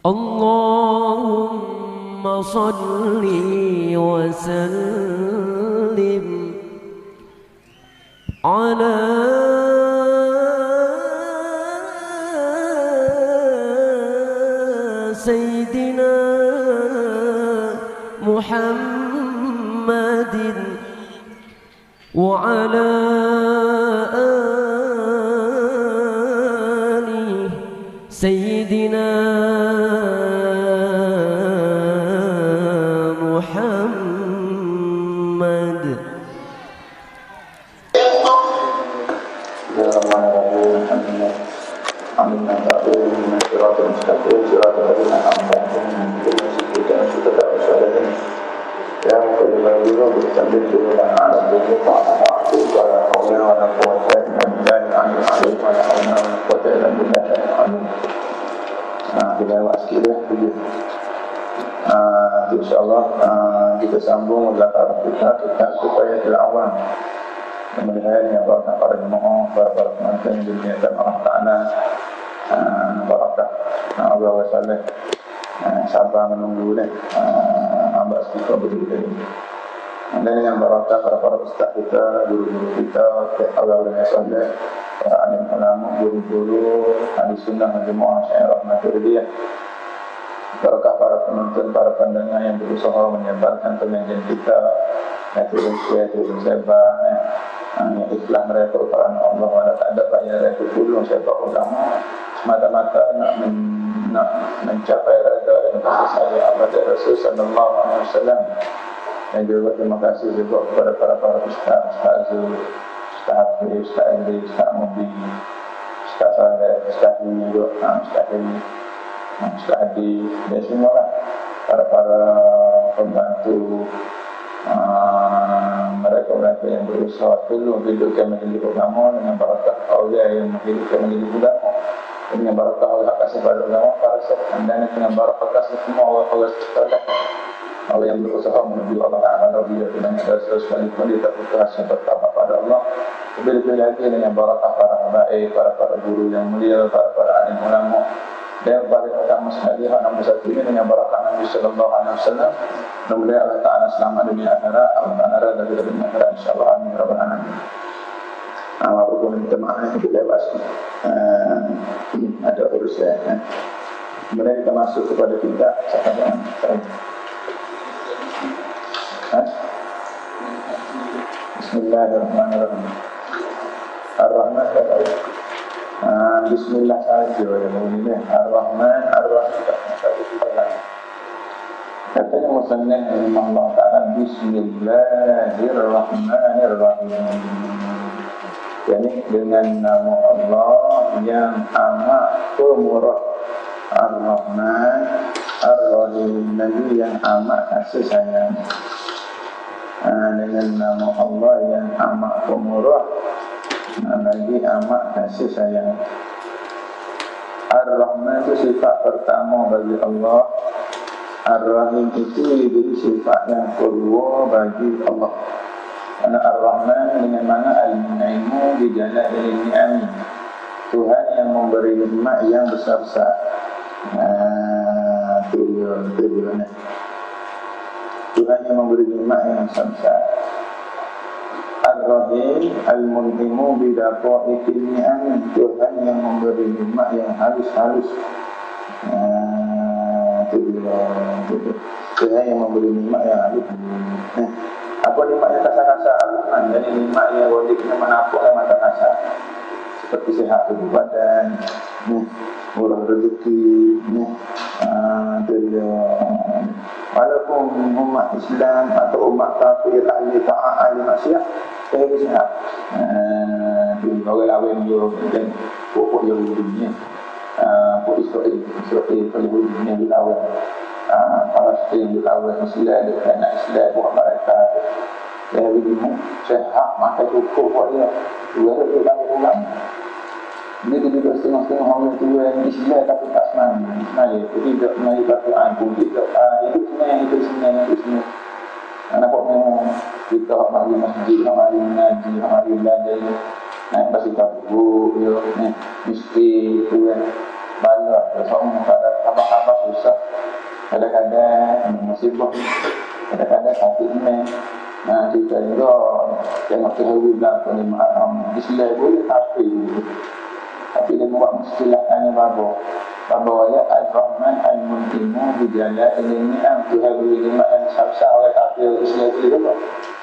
اللهم صل وسلم على سيدنا محمد وعلى آل سيدنا محمد. InsyaAllah kita sambung belakang kita supaya tidak awam kemudian yang para jemaah para penonton yang dimuliakan Allah Ta'ala barakah Allah wa salih sabar menunggu hamba kita berdiri ini dan yang barakah para ustaz kita, guru-guru kita, Allah wa salih para alim ulama, guru-guru ahli sunnah dan jemaah syiar rahmatullah. Barakah para penonton, para pendengar yang berusaha menyebarkan pengajian kita, turun share, turun sebar, yang ikhlas mereka kerana Allah Taala tak ada bayar itu tolong siapa ulama semata-mata nak mencapai redha dan kasih sayang kepada Rasul sallallahu alaihi wasallam. Dan juga terima kasih juga kepada para ustaz, Ustaz Hafiz, Ustaz Andi, Ustaz Mubi, Ustaz Saleh, Ustaz Nurul, Ustaz Hadi, Ustaz Hadi, dan semua para pembantu mereka yang berusaha dulu hidupkan menjadi ulama dengan barakah Allah yang menghidupkan menjadi ulama dengan barakah Allah kasih pada ulama para sahabat dan dengan barakah semua Allah sekalian Allah yang berusaha menuju Allah Ta'ala dia dengan Rasul sekalipun dia tak putus bertambah pada Allah lebih-lebih lagi dengan barakah para habaib, para guru yang mulia, para alim ulama dan paling utama sekali nomor satu ini dengan barakah Nabi sallallahu alaihi wasallam. Mudah-mudahan Allah Ta'ala selamat dunia akhirat, Allah Ta'ala dari dunia akhirat insyaallah amin ya rabbal alamin. Walaupun minta maaf kita lewat ada urusan. Kemudian kita masuk kepada kita sekarang. Bismillahirrahmanirrahim. Ar-Rahman Bismillah saja ini Ar-Rahman Ar-Rahim. Katanya musannaf Allah Ta'ala Bismillahirrahmanirrahim. Yani dengan nama Allah yang amat pemurah, Ar-Rahman Ar-Rahim, Nabi yang amat kasih sayang. Dengan nama Allah yang amat pemurah, Nabi amat kasih sayang. Ar-Rahman itu sifat pertama bagi Allah. Ar-Rahim itu jadi sifat yang kedua bagi Allah. Karena Ar-Rahman dengan mana al-munaimu di jalan ni'ami, Tuhan yang memberi nikmat yang besar-besar. Tuhan yang memberi nikmat yang besar-besar. Ar-Rahim al-munaimu bi daqaiqil ni'ami, Tuhan yang memberi nikmat yang halus-halus. Tuhan yang memberi nikmat yang halus. Apa nikmat yang kasar-kasar? Jadi nikmat yang wajibnya menapuk mata kasar, seperti sehat tubuh badan, murah rezeki, walaupun umat Islam atau umat kafir ahli ta'ah ahli maksiat saya sehat. Orang awam yo dan pokok Yahudi pokok Israel Yahudi yang dilawan Palestin dilawan Islam dan Islam buat mereka dari ini sehat maka cukup buat dia dua ulang ini juga setengah-setengah orang tua yang Islam tapi tak semai jadi tidak mengaji Al-Quran pun tidak hidup semua nampak memang kita mari masjid, mari mengaji, mari belajar naik pasti tahu miskin tu kan bala, seorang ada khabar-khabar susah. Kadang-kadang musibah, kadang-kadang sakit ni. Nah, kita juga tengok terlalu belakang ni maaf. Islam boleh tapi dia buat istilahnya Baba wala al-Rahman al-Muntimu bijala ini Tuhan beri nikmat yang besar-besar oleh kafir Islam itu juga.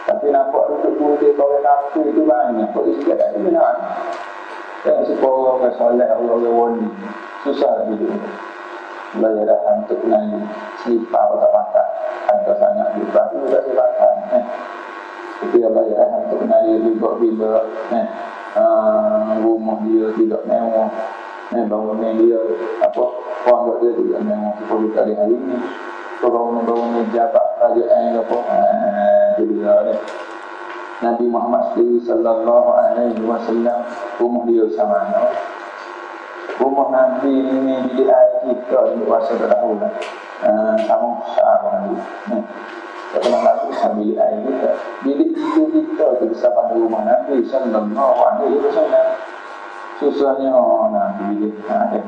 Tapi nampak untuk boleh oleh kafir itu banyak. Kalau Islam tak ada benar. Tengok sepuluh orang solat Allah wani. Susah hidup. Belajar untuk kenali sifat atau patah. Ada sangat juga. Itu tak sifatkan. Tapi belajar untuk kenali riba-riba. Rumah dia tidak mewah. Bangunan dia pondok dia tidak memang seperti kali hari ini. Bangunan jabat kerajaan apa jadi dia. Nabi Muhammad sallallahu alaihi wasallam rumah dia sama mana. Rumah Nabi ini di air kita di masa terdahulu. Sama besar Nabi. Kalau Nabi sambil air kita, bilik itu kita bisa pada rumah Nabi sallallahu alaihi wasallam. Susahnya Nabi ada.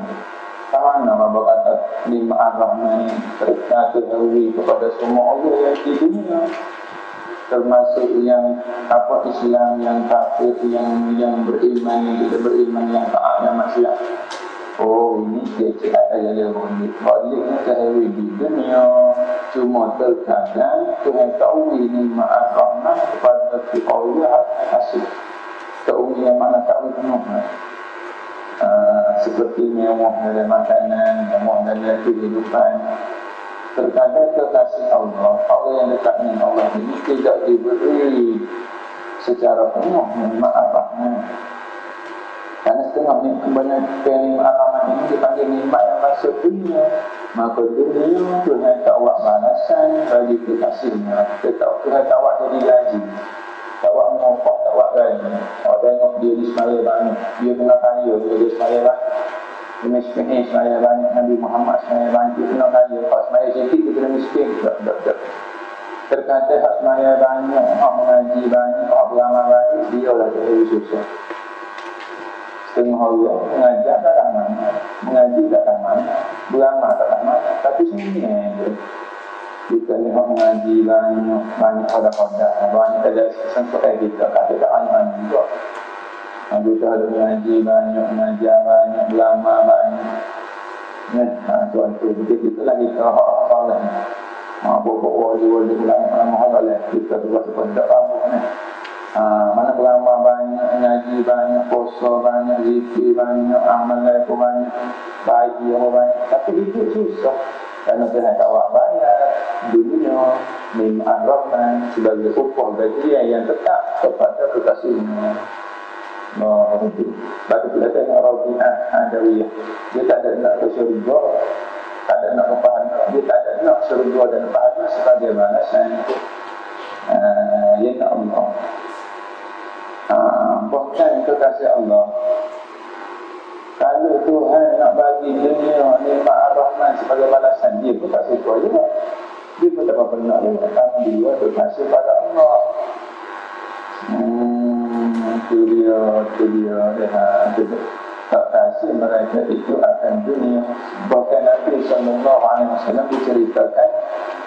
Sama nama kata lima Ar-Rahman terketahui kepada semua orang yang di dunia, termasuk yang Islam, yang kafir, yang beriman, yang tidak beriman, yang taat, yang maksiat. Oh, ini dia cakap aja dia baliknya terharu di dunia. Cuma terkadang Tuhan tahu ini Ar-Rahman kepada Allah kasih. Tahu yang mana tahu penuh. Seperti mewah dalam makanan, mewah dalam kehidupan. Terkadang kekasih Allah yang dekat dengan Allah ini tidak diberi secara penuh nikmat-nikmat. Karena setengah kebanyakan nikmat ini dipanggil nikmat yang masuk dunia. Maka dunia Tuhan tak buat balasan bagi kekasihnya. Tuhan tak buat jadi gaji. Tak buat mengopok, tak buat gaji. Orang tengok dia di semaya banyak. Dia kena kaya, dia di semaya banyak. Dia miskin semaya banyak. Nabi Muhammad semaya banyak. Dia kena kaya. Kalau semaya sikit, dia kena miskin. Tak. Terkadang hak semaya banyak, hak mengaji banyak, hak beramal banyak, dia lah terlalu susah. Setengah orang mengajar tak dah mana, mengaji tak dah mana, beramal tak dah mana. Tapi sebenarnya kita ni hak mengaji banyak pada banyak ada sangkut kita kata tak banyak juga. Kita ada mengaji banyak, mengajar banyak, beramal banyak. Tuan tu kita lagi hak salah. Bawa dia ulama halal kita tu rasa pada apa ni. Mana beramal banyak, mengaji banyak, puasa banyak, zikir banyak, amal banyak, baik banyak. Tapi itu susah. Kerana Tuhan tak buat banyak dunia nikmat Ar-Rahman sebagai upah bagi dia yang tetap kepada kekasihnya. Bagi kita tengok Rabi'ah Adawiyah, dia tak ada nak ke syurga, tak ada nak ke pahala, dia tak ada nak syurga dan pahala sebagai balasan ya Allah. Bahkan kekasih Allah, kalau Tuhan nak bagi dunia nikmat Ar-Rahman sebagai balasan, dia pun tak suka juga. Dia pun tak pernah datang dia berkasih pada Allah. Itu dia tak kasih mereka itu akan dunia. Bahkan Nabi SAW diceritakan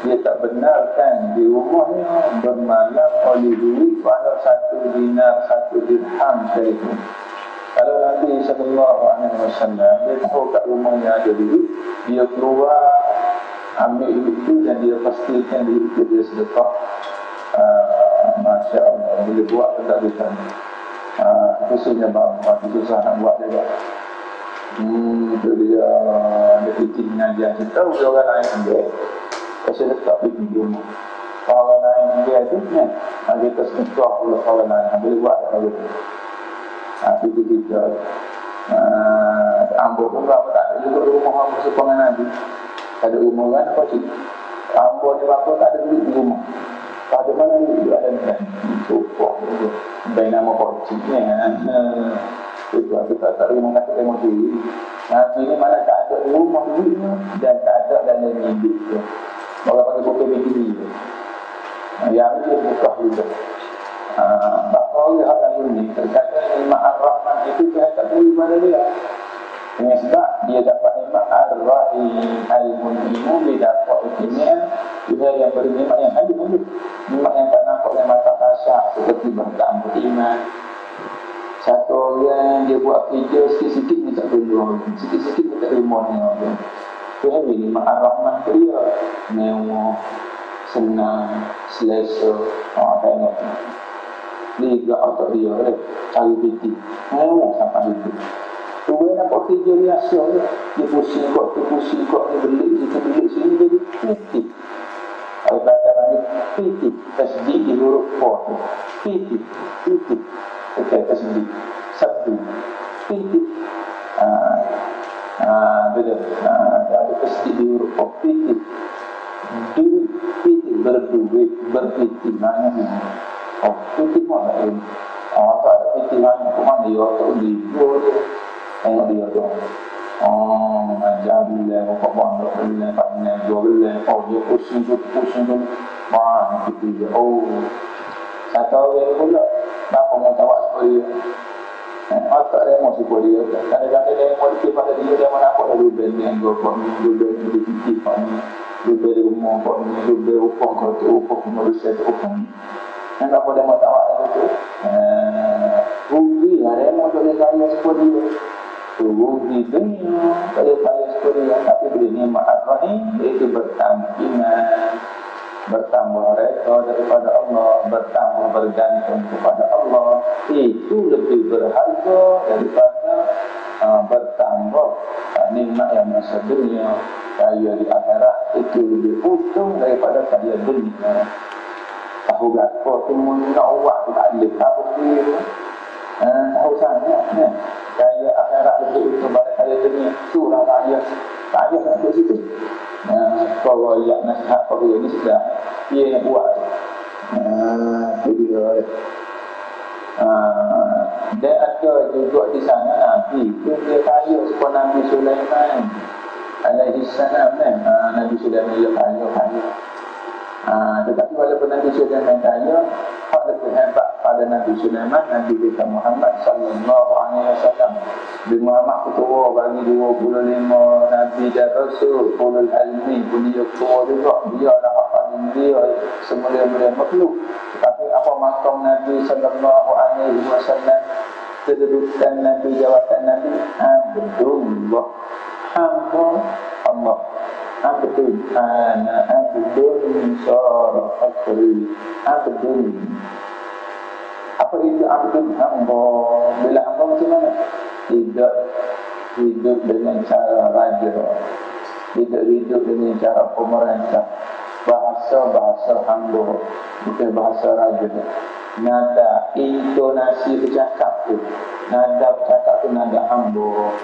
dia tak benarkan di rumahnya bermalam oleh duit walau 1 dinar 1 dirham sekalipun. Kalau Nabi SAW dia tahu kat rumahnya ada duit, dia keluar ambil duit itu dan dia pastikan duit itu dia sedekah. Masya Allah, boleh buat kedadukan. Khususnya bapa, susah nak buat juga. Itu dia kecil mengajar. Kita tahu dia orang lain ambil, kasi letak di rumah. Orang lain ambil itu, kita sedekah pula orang lain. Boleh buat tak begitu. Itu kita Ambo pun berapa tak ada juga rumah Ambo sepangan Nabi. Ada rumah kan apa sih? Ambo ni berapa tak ada duit di rumah. Pada mana duit ada ni? Cukup baik nama kociknya. Itu aku tak tahu rumah kata tengok duit. Nabi ni mana tak ada rumah duitnya dan tak ada dalam hidup tu. Orang pakai buku begini. Yang itu buka juga. Bahawa hal ini terkadang nikmat Ar-Rahman itu kita tak boleh pada dia. Dengan sebab dia dapat ar-rahim al-mun'imu bidakwah ikimian. Dia yang beri nikmat yang hadir, nikmat yang tak nampak oleh mata kasar, seperti bertambah iman. Satu orang dia buat kerja sikit-sikit dia tak tolong, sikit-sikit dia tak terima dia. Dia beri nikmat ar-rahman ke dia. Mewah, senang, selesa. Tengok liga otak dia cari piti. Mewah sampai itu. Tuan nampak kerja biasa je. Dia pusing kot, dia beli sini jadi piti. Kalau kata lagi piti, tasdik di huruf ko tu. Piti. Okey, tasdik. Sabtu. Piti. Beda. Ada tasdik di huruf ko. Piti. Piti berduit, berpiti. Maknanya piti mana ini? Tak ada piti mana? Mana dia tak libur tu. Tengok dia tu. Mengajar bila bapak pondok bila pandai dua bila. Dia pusing tu. Mana piti dia? Satu orang pula. Bapa mau tawak supaya dia. Tak ada emosi pada dia. Kadang-kadang dia emosi pada dia mana nampak dah dua benda yang dua benda di piti ni. Dua benda rumah ni. Dua benda upah kau tu. Upah manusia tu upah ni. Dan apa dia mau tawak tu? Rugi lah dia mau boleh kaya seperti dia. Rugi dunia boleh kaya seperti dia. Tapi bila nikmat ar-rahim itu bertambah iman, bertambah reda daripada Allah, bertambah bergantung kepada Allah. Itu lebih berharga daripada bertambah nikmat yang masa dunia. Kaya di akhirat itu lebih untung daripada kaya dunia. Tahu belakang tu nak awak tu tak boleh tahu dia. Tahu sangat ni. Kaya akhirat lebih untung pada kaya dunia. Itulah kaya sampai situ. Kalau yang nasihat pada ini sudah dia yang buat. Itu dia. Dia ada juga di sana Nabi. Dia kaya seperti Nabi Sulaiman alaihi salam. Nabi Sulaiman dia kaya. Tetapi walaupun Nabi Sulaiman kaya, hak lebih hebat pada Nabi Sulaiman, Nabi kita Muhammad sallallahu alaihi wasallam. Nabi Muhammad ketua bagi 25 Nabi dan Rasul, ulul ilmi pun dia ketua juga. Dia dah paling dia semulia-mulia makhluk. Tetapi apa makam Nabi sallallahu alaihi wasallam, kedudukan Nabi, jawatan Nabi, Abdullah, hamba Allah. Abdul, ana abdul syarah akri. Abdul. Apa itu abdul? Hamba. Bila hamba macam mana? Tidak hidup dengan cara raja, tidak hidup dengan cara pemerintah. Bahasa hamba, bukan bahasa raja. Nada intonasi bercakap tu, nada bercakap tu nada hamba.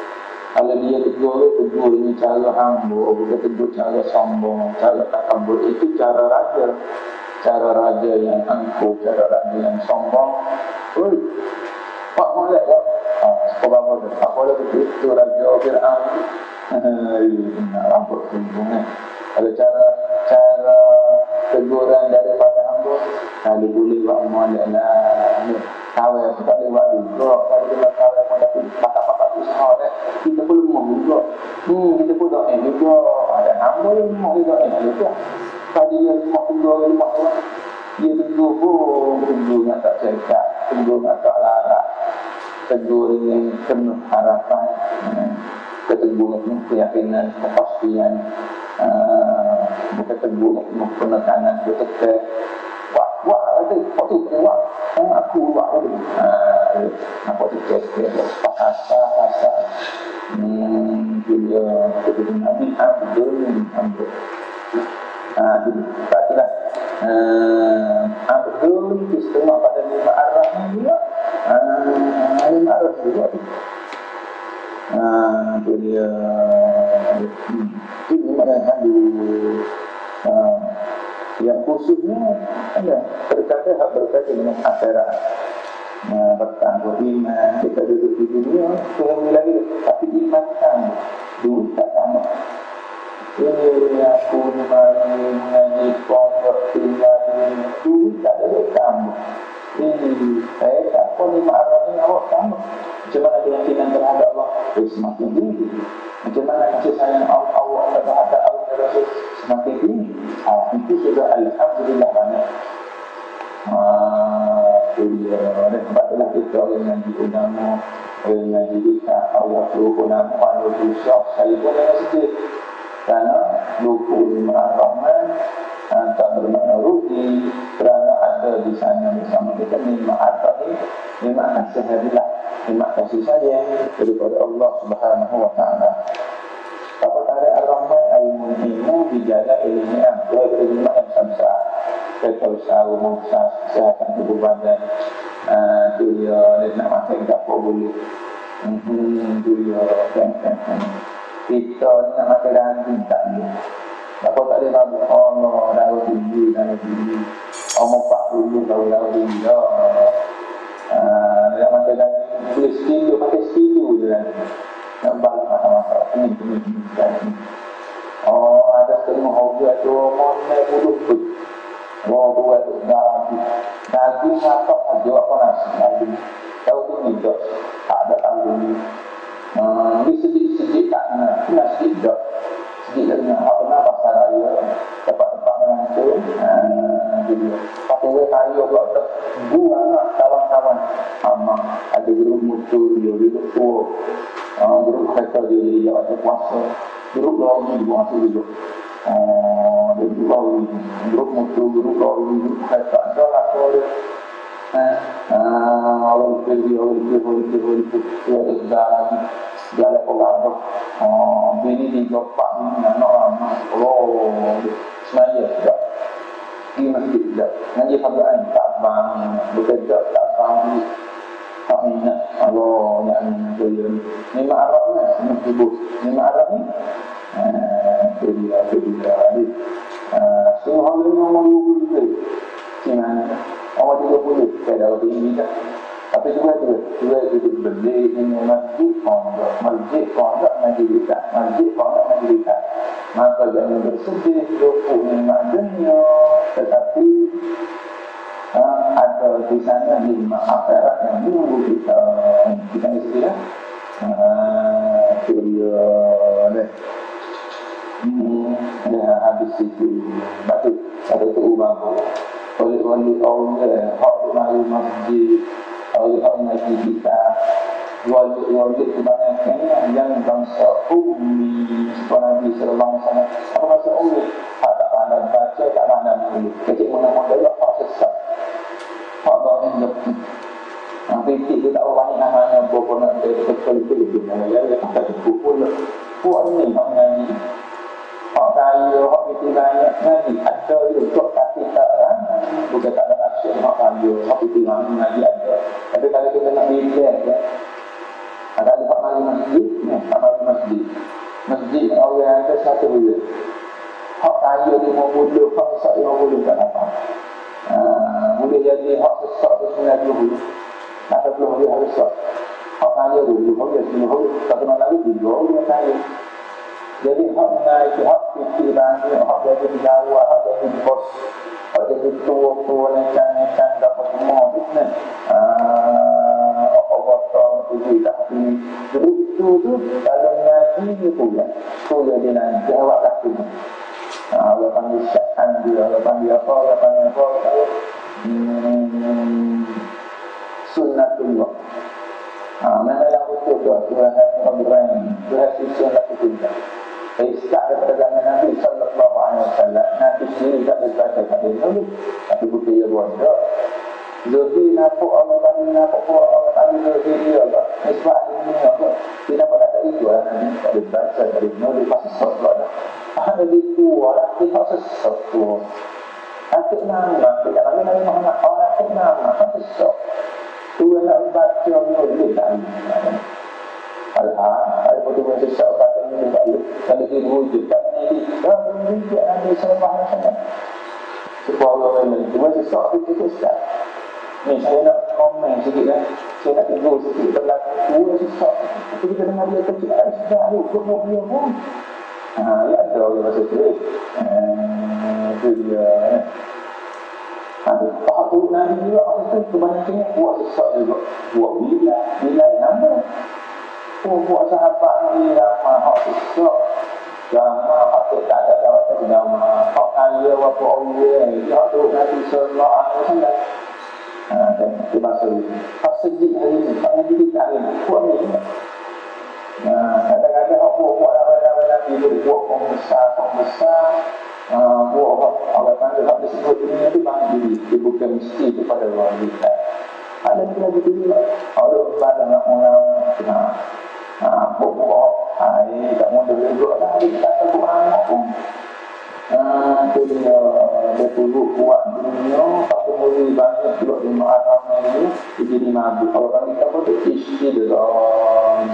Kalau dia tegur dengan cara hamba, bukan tegur cara sombong, cara takabur. Itu cara raja. Cara raja yang angkuh, cara raja yang sombong. Pak molek tak? Apa tu? Apa lagi itu raja Fir'aun. Rambut sembung. Kalau cara teguran daripada hamba, kalau boleh buat molek lah. Kawai aku tak lewat juga. Kalau kita kawai pun tapi pakak-pakak usaha kita pun lemah juga. Kita pun tak juga. Ada hamba yang lemah juga. Juga. Tadi dia lemah juga. Dia tunggu nak tak cekak. Tunggu nak tak larat. Tunggu dengan penuh harapan. Tunggu dengan keyakinan, kepastian. Bukan tunggu dengan penekanan, bertekad. Wah, ada waktu kuat. Aku buat tu. Nampak tu cek bahasa. Dia Nabi Abdul. Tak jelas. Abdul itu setengah pada lima arah juga. Lima arah juga. Itu dia. Itu lima yang hadis. Yang khususnya ada berkaitan dengan akhirat. Bertambah iman. Kita duduk di dunia selama lagi, tapi iman tambah, duit tak tambah. Aku mengaji pondok tinggal di duit tak ada tambah. Saya tak pun lima arah ini awak tambah. Cuma ada keyakinan terhadap Allah. semakin tinggi. Macam mana kasih sayang Allah terhadap Allah Rasul semakin tinggi. Itu sudah alhamdulillah banyak. Sebablah kita oleh ngaji ulama, oleh ngaji kita Allah suruh nampak dosa sekalipun yang sedih. Kerana lupa lima rahman tak bermakna rugi, kerana ada di sana bersama kita nikmat ini, nikmat kasih hadilah, nikmat kasih sayang daripada Allah Subhanahu wa taala. Apa kata Ar-Rahman Al-Mun'imu dijaga ilmiah, dua nikmat yang besar. Kita usaha umum, kesehatan tubuh badan, dia nak makan tak boleh. Dia kita nak makan daging tak boleh. Apa tak boleh babu? Allah, darah tinggi. Umur 40 darah tinggi. Nak makan daging, boleh sekilo, pakai sekilo je kan. Nak balik masalah ini. Ada setengah hobi tu, mana bodoh pun. Buat daging apa saja, apa nasi daging. Tahu tu ni tak ada tanggung. Ini sedikit tak nak, sedikit tak. Sedikit nak apa nak pasar raya, tempat-tempat melancong. Jadi, pakai wei kayu pula tak. Buang lah kawan-kawan. Ada grup mutu dia duduk tua. Grup kereta dia jadi jawab puasa. Grup lagi buang tu duduk. Grup mutu, grup lagi, grup kereta. Ada lah tu. Orang pergi, dia lagi. Dia ada orang tu. Bini di jopak ni, anak ramah. Sebenarnya tidak. Ini masjid tidak. Ngaji hablaan tak bang. Bekerja tak bang. Tak minat. Allah yang ini. Nikmat Arab ni. Nikmat Arab ni. Itu dia. Semua hal ini orang 20 Cina. Orang 30. Saya dah lebih ini dah. Tapi juga itu beli ini masjid pondok, ngaji dekat. Maka jangan bersedih, lupa nikmat dunia, tetapi ada di sana nikmat akhirat yang menunggu kita. Kita ni sedih lah. Itu dia deh. Dah habis itu. Batu ada tu ubah. Oleh Allah, hak mari masjid. Oleh ngaji kita wajib kebanyakan yang bangsa ummi sekolah Nabi sallallahu alaihi wasallam. Apa bangsa ummi? Tak pandai baca, tak pandai menulis. Kecil mana-mana dia hak sesat. Hak doa yang nanti kita tak banyak namanya berpernah betul itu dia tak cukup pun. Puak ni hak ngaji. Hak kaya, hak itu banyak ngaji. Ada juga tapi tak bukan tak ada action hak kaya, hak itu ngaji ada. Tapi kalau kita nak dilihat ya, ada hak ngaji masjid, masjid orang ada satu dia. Hak kaya 50, hak sesat 50 tak apa. Boleh jadi hak sesat tu 90. Tak perlu dia harus sesat. Hak kaya dulu, hak 10, tak kenal lagi dulu dia kaya. Jadi hak menaiki hak pikiran, hak jadi jawab, hak jadi bos, hak jadi tua-tua nekan dapat semua itu. Allah tahu itu tapi itu kalau ngaji itu ya, tu jadi nanti awak tak tahu. Allah panggil syakan dia, Allah panggil apa, sunnatullah. Mana yang betul tu? Tuhan Ibrahim, Tuhan sunnah itu. Sejak daripada zaman Nabi sallallahu alaihi wasallam, Nabi sendiri tak berbaca pada dulu, tapi putih dia buat tak. Zohir nampak Allah panggil Zohir dia tak. Isbah ini apa? Dia dapat kata itu lah Nabi tak berbaca dari dulu, pasti sesat lah. Ada di tua lah, dia tak sesat tua. Atik nama, tidak lagi Nabi Muhammad, atik nama, pasti sesat. Tua nak baca boleh tak? Ada pertemuan sesat kata ini tak boleh. Kalau dia wujud tak menjadi wujud Nabi sallallahu alaihi wasallam. Sebab Allah memang cuma sesat itu sesat. Ni saya nak komen sikit kan. Saya nak tegur sikit berlaku sesat. Tapi kita dengar dia kecil sudah ikut dia pun. Ya ada orang rasa tu. Itu dia. Ada tahap tu Nabi juga itu kebanyakannya buat sesat juga. Buat bila nama. buat sahabat ni ramah hak susah. Ramah hak tak ada jawatan ramah. Hak kaya apa orang dia tu Nabi sallallahu alaihi wasallam. Dan itu bahasa ini. Hak sejid hari ni, hak yang kita hari ni. Buat ni. Kadang-kadang hak buat lawan-lawan Nabi tu buat besar. Buat orang panggil hak disebut ini tu bang diri. Dia bukan mesti kepada orang kita. Ada yang lagi dulu lah. Kalau pada nak orang buat air tak mau juga lah. Dia kata Quran pun. Dia turut kuat dunia. Pakai murid banyak juga di ma'atam ini. Dia jadi mabuk. Kalau kami kata tu istirahat.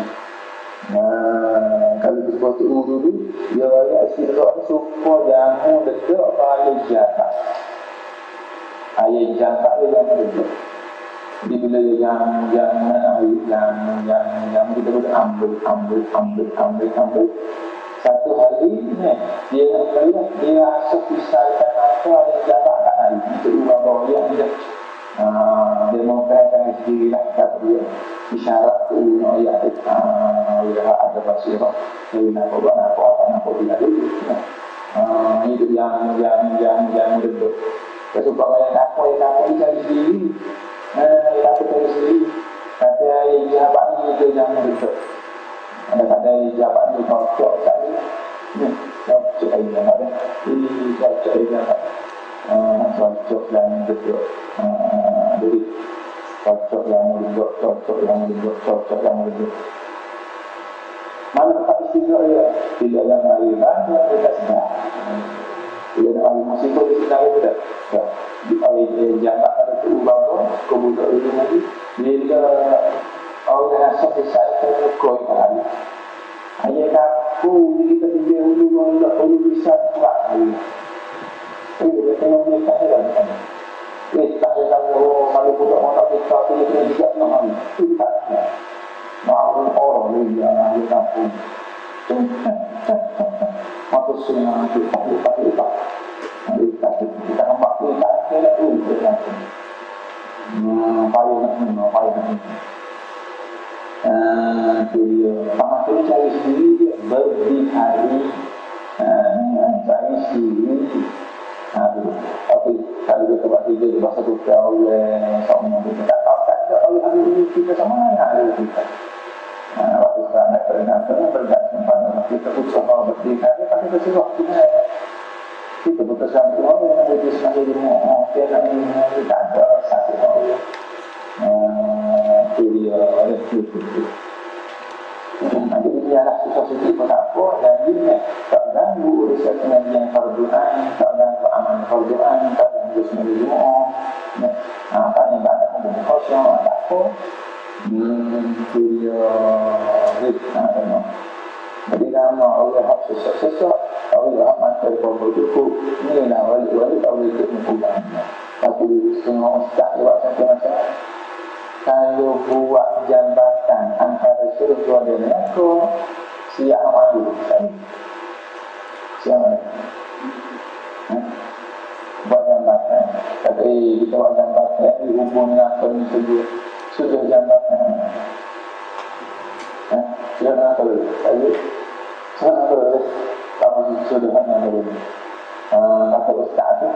Kalau disebut dulu dia ayat istirahat ni supaya jamu dekat ayat jatah. Ayat jatah dia yang dekat. Jadi bila yang kita boleh ambil. Satu hari ni dia nak melihat dia rasa pisahkan apa yang jatah tak hari. Itu orang yang dia mengatakan sendiri lah kata dia isyarat tu ayat ada basirah dari nak buat apa tidak dulu. Itu yang duduk. Sebab yang apa dicari sendiri. Aku tahu sendiri. Kata jabat ni itu yang duduk. Ada kata jabat ni cocok sekali. Cocok aja ada. Ini cocok aja. Cocok yang duduk. Jadi cocok yang duduk. Mana tempat istimewa dia? Tidak yang air banyak, tidak sedap. Tidak ada air musibah di sedap itu dah. Di air jabat ada terubah tu, kebudak itu lagi. Bila orang rasa besar koi kali. Ayah kaku, kita tinggal dulu, orang bisa kuat lagi. Dia tengok dia tak heran. Tak ada kalau budak orang kita tu dia juga nama itu tak. Mahu orang ni yang ada kampung. Mata sungai tu tak. Kita nampak tu tak kena tu macam. Payah. Dia paman tu cari sendiri dia berdikari. Cari sendiri. Tapi kalau kita buat tiga di bahasa kita oleh seorang yang tak tahu tak ada oleh hari ini kita sama ada kita. Waktu sekarang nak peringatan bergantung pada kita usaha berdikari tapi bersifat kita berusaha semua yang ada di sebagai ilmu tiada ini tak ada satu orang. Dia itu. Jadi ialah susah sikit pun tak apa. Jadi tak ganggu urusan yang fardu ain, tak ganggu amal fardu ain, tak ganggu semua jemaah. Tak yang tak ada pun kosong, tak apa. Jadi nama Allah hak sesak, Allah hak mati pun cukup. Ini lah wali Allah itu mempunyai. Tapi setengah ustaz lewat macam-macam. Kalau buat jambatan antara surga dan neraka, siap malu. Siap malu. Buat jambatan. Kata kita buat jambatan, hubung neraka ni sudah jambatan. Sudah neraka dulu. Sudah neraka dulu. Kamu sudah neraka dulu. Kata ustaz tu.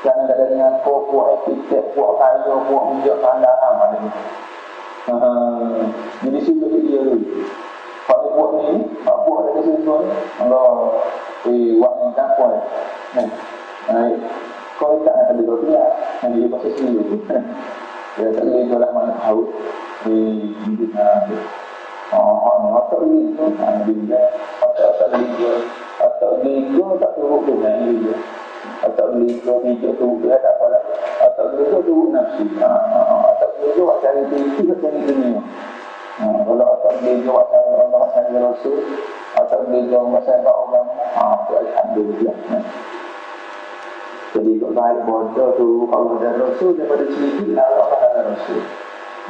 Jangan ada dengan buat etiket, buat kaya, buat menjauh pandangan pada ni. Jadi sudah dia dulu. Kalau buat ni, buat ada kesimpulan. Allah, buat yang tak kuat. Kau tak nak ada berpihak. Nanti dia pasal sendiri. Dia tak boleh jualan mana tahu. Dia nak otak liga. Otak liga tak turut dengan dia. Atau beli video tu dia tak apa lah. Atau beli tu nafsu. Atau beli tu cari itu cari dunia. Kalau atau beli tu cari Allah cari Rasul. Atau beli tu cari orang. Tu alhamdulillah. Jadi kalau baik bodoh tu Allah dan Rasul daripada cilik Allah dan Rasul.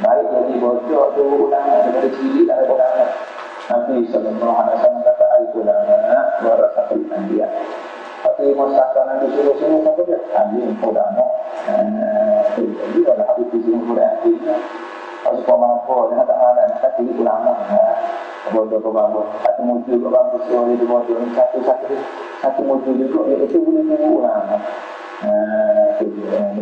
Baik jadi bodoh tu ulangan daripada cilik ada ulangan. Nabi sallallahu alaihi wasallam kata al-ulama warasatul anbiya. Tapi masakan Nabi suruh-suruh apa dia? Alim ulama. Jadi ada habis di sini Quran ini. Kalau kau mampu, jangan tak malam. Tapi ulama. bodoh ke bawah, satu muncul ke bawah, suara itu bodoh, satu muncul juga, itu boleh tunggu lah. Itu dia.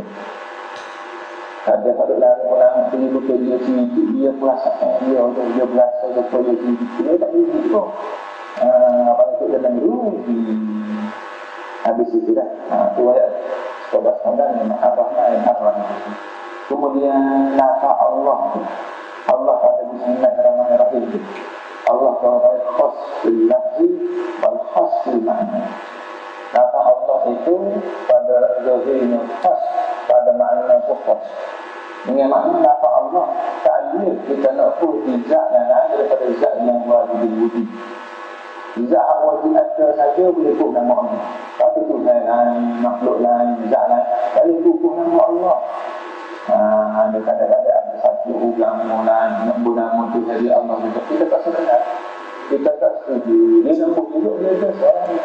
Ada pada lain orang pergi betul dia sendiri, dia merasakan dia berasa betul dia sendiri, dia tak boleh juga. Apa itu dalam rugi. Habis itu dah, itu ayat 11 yang Ar-Rahman. Kemudian nama Allah pada Bismillahirrahmanirrahim. Allah taala khas bil lafzi wal khas bil ma'na. Nama Allah itu pada zahirnya khas, pada makna khas. Dengan makna nama Allah ta'ala kita nak puji zat yang lain daripada zat yang wajib wujud. Zat wajib ada saja boleh pun nama Allah. Satu Tuhan lain, makhluk lain, zat lain, tak boleh pun nama Allah. Ada kadang-kadang ada satu agama lain nak bernama tu jadi Allah juga. Kita tak sedar, kita tak setuju. Dia nampak juga dia ada seorang.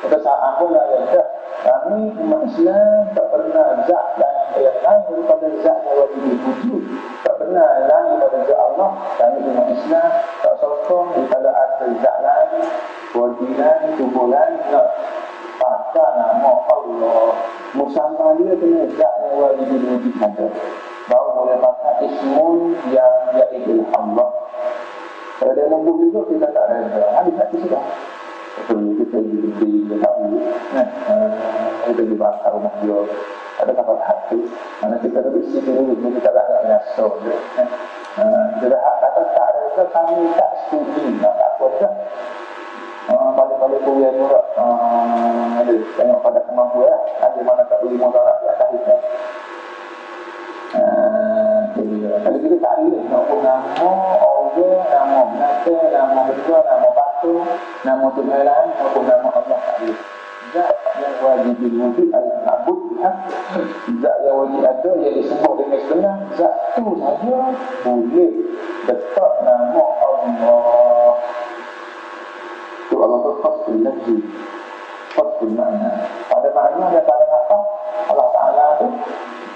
Kata saat pun lah ada. Kami umat Islam tak pernah zat yang lain daripada zat yang wajib wujud. Tak pernah lain daripada zat Allah. Kami umat Islam tak sokong daripada ada zat lain, wajib lain, tubuh lain nak pakai nama Allah. Musamma dia kena zat yang wajib wujud saja. Baru boleh pakai ismun yang iaitu Allah. Kalau dia nombor juga kita tak ada. Habis tak sudah. Betul kita di tahu. Kita dibakar rumah dia. Ada kapal hati. Mana kita duduk situ dulu kita tak ada nyasar. Jadi kata tak ada kami tak setuju. Tak apa dah. Balik-balik kuliah juga ada tengok pada kemampuan ada mana tak boleh mudarat di atas itu. Kalau kita tak boleh nak pun nama Allah, nama Melaka, nama berdua, nama batu, nama Tuhan lain maupun nama Allah tak boleh. Zat yang wajib wujud al-ma'bud Tuhan, zat yang wajib ada yang disebut dengan sebenar, zat tu saja boleh letak nama Allah. Itu Allah tu khas bil lafzi, khas bil makna. Pada makna dan pada apa Allah Ta'ala tu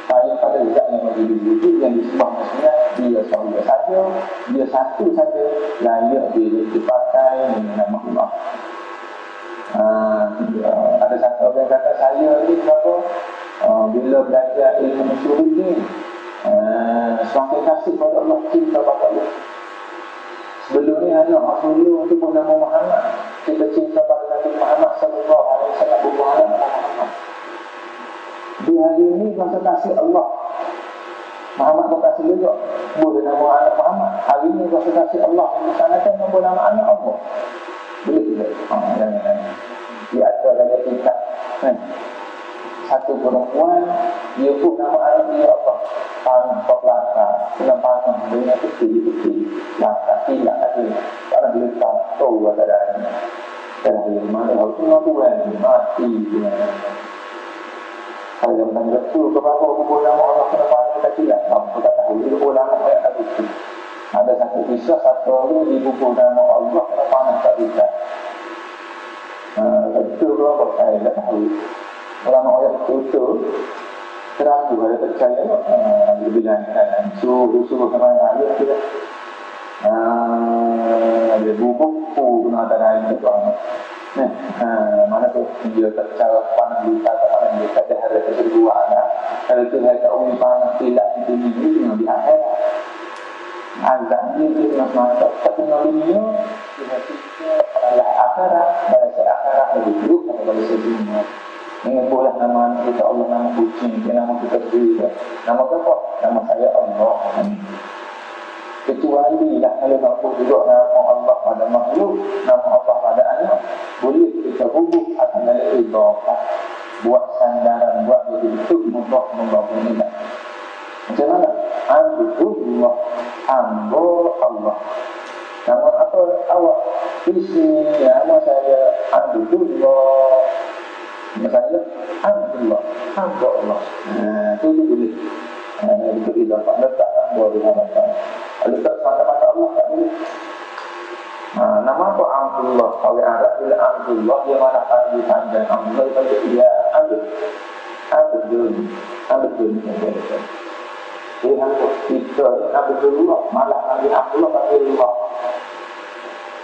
pada zat yang wajib wujud yang disembah maksudnya dia sahaja saja, dia satu saja layak dipakai dengan nama Allah. Ada satu orang kata saya ni kenapa bila belajar ilmu usuluddin semakin kasih pada Allah, cinta pada Allah. Sebelum ni anak Rasulullah itu pun nama Muhammad. Kita cinta pada Nabi Muhammad sallallahu alaihi wasallam bukan Muhammad. Di hari ini masa kasih Allah Muhammad pun kasih juga boleh nama anak Muhammad. Hari ini masa kasih Allah melaksanakan nombor nama anak Allah. Boleh tidak? Jangan. Dia ada dalam kitab. Satu perempuan dia pun nama anak dia apa? Tanpa belakang, dengan panang dengan kecil-kecil, belakang tidak ada. Karena dia tahu ada adanya. Dan dia mana harus mengakukan mati. Kalau yang benar betul kenapa kubur nama Allah kenapa kita tidak? Apa tak tahu? Dia ulama ayat tadi. Ada satu kisah satu orang di kubur nama Allah kenapa anak tak bisa? Betul berapa saya tak tahu. Ulama ayat betul. Terapu ada percaya lebih lancar suruh kemana dia kita ada buku guna ada lain itu mana tu dia tercara panang kita orang dia ada hari kedua ada kalau tu saya tahu panang tidak di dunia di akhirat azab ni dia masa teknologinya dia adalah akhirat bahasa akhirat lebih buruk daripada dunia. Ini boleh nama kita Allah, nama kucing, nama kita sendiri. Nama apa? Nama saya Allah. Kecuali lah kalau mampu juga nama Allah pada makhluk, nama Allah pada anak, boleh kita hubung akan ada idhafah, buat sandaran, buat bentuk mudhaf ini. Macam mana? Abdullah, hamba Allah. Nama apa awak? Isi nama saya Abdullah. Misalnya Abdullah, hamba Allah. Itu boleh. Itu idhafah letak hamba di hadapan. Letak mata-mata Allah tak boleh. Nama apa Abdullah? Kalau Arab bila Abdullah dia mana panggil panjang Abdullah panggil dia Abdul. Dia hamba kita Abdullah malah panggil Abdullah panggil Allah.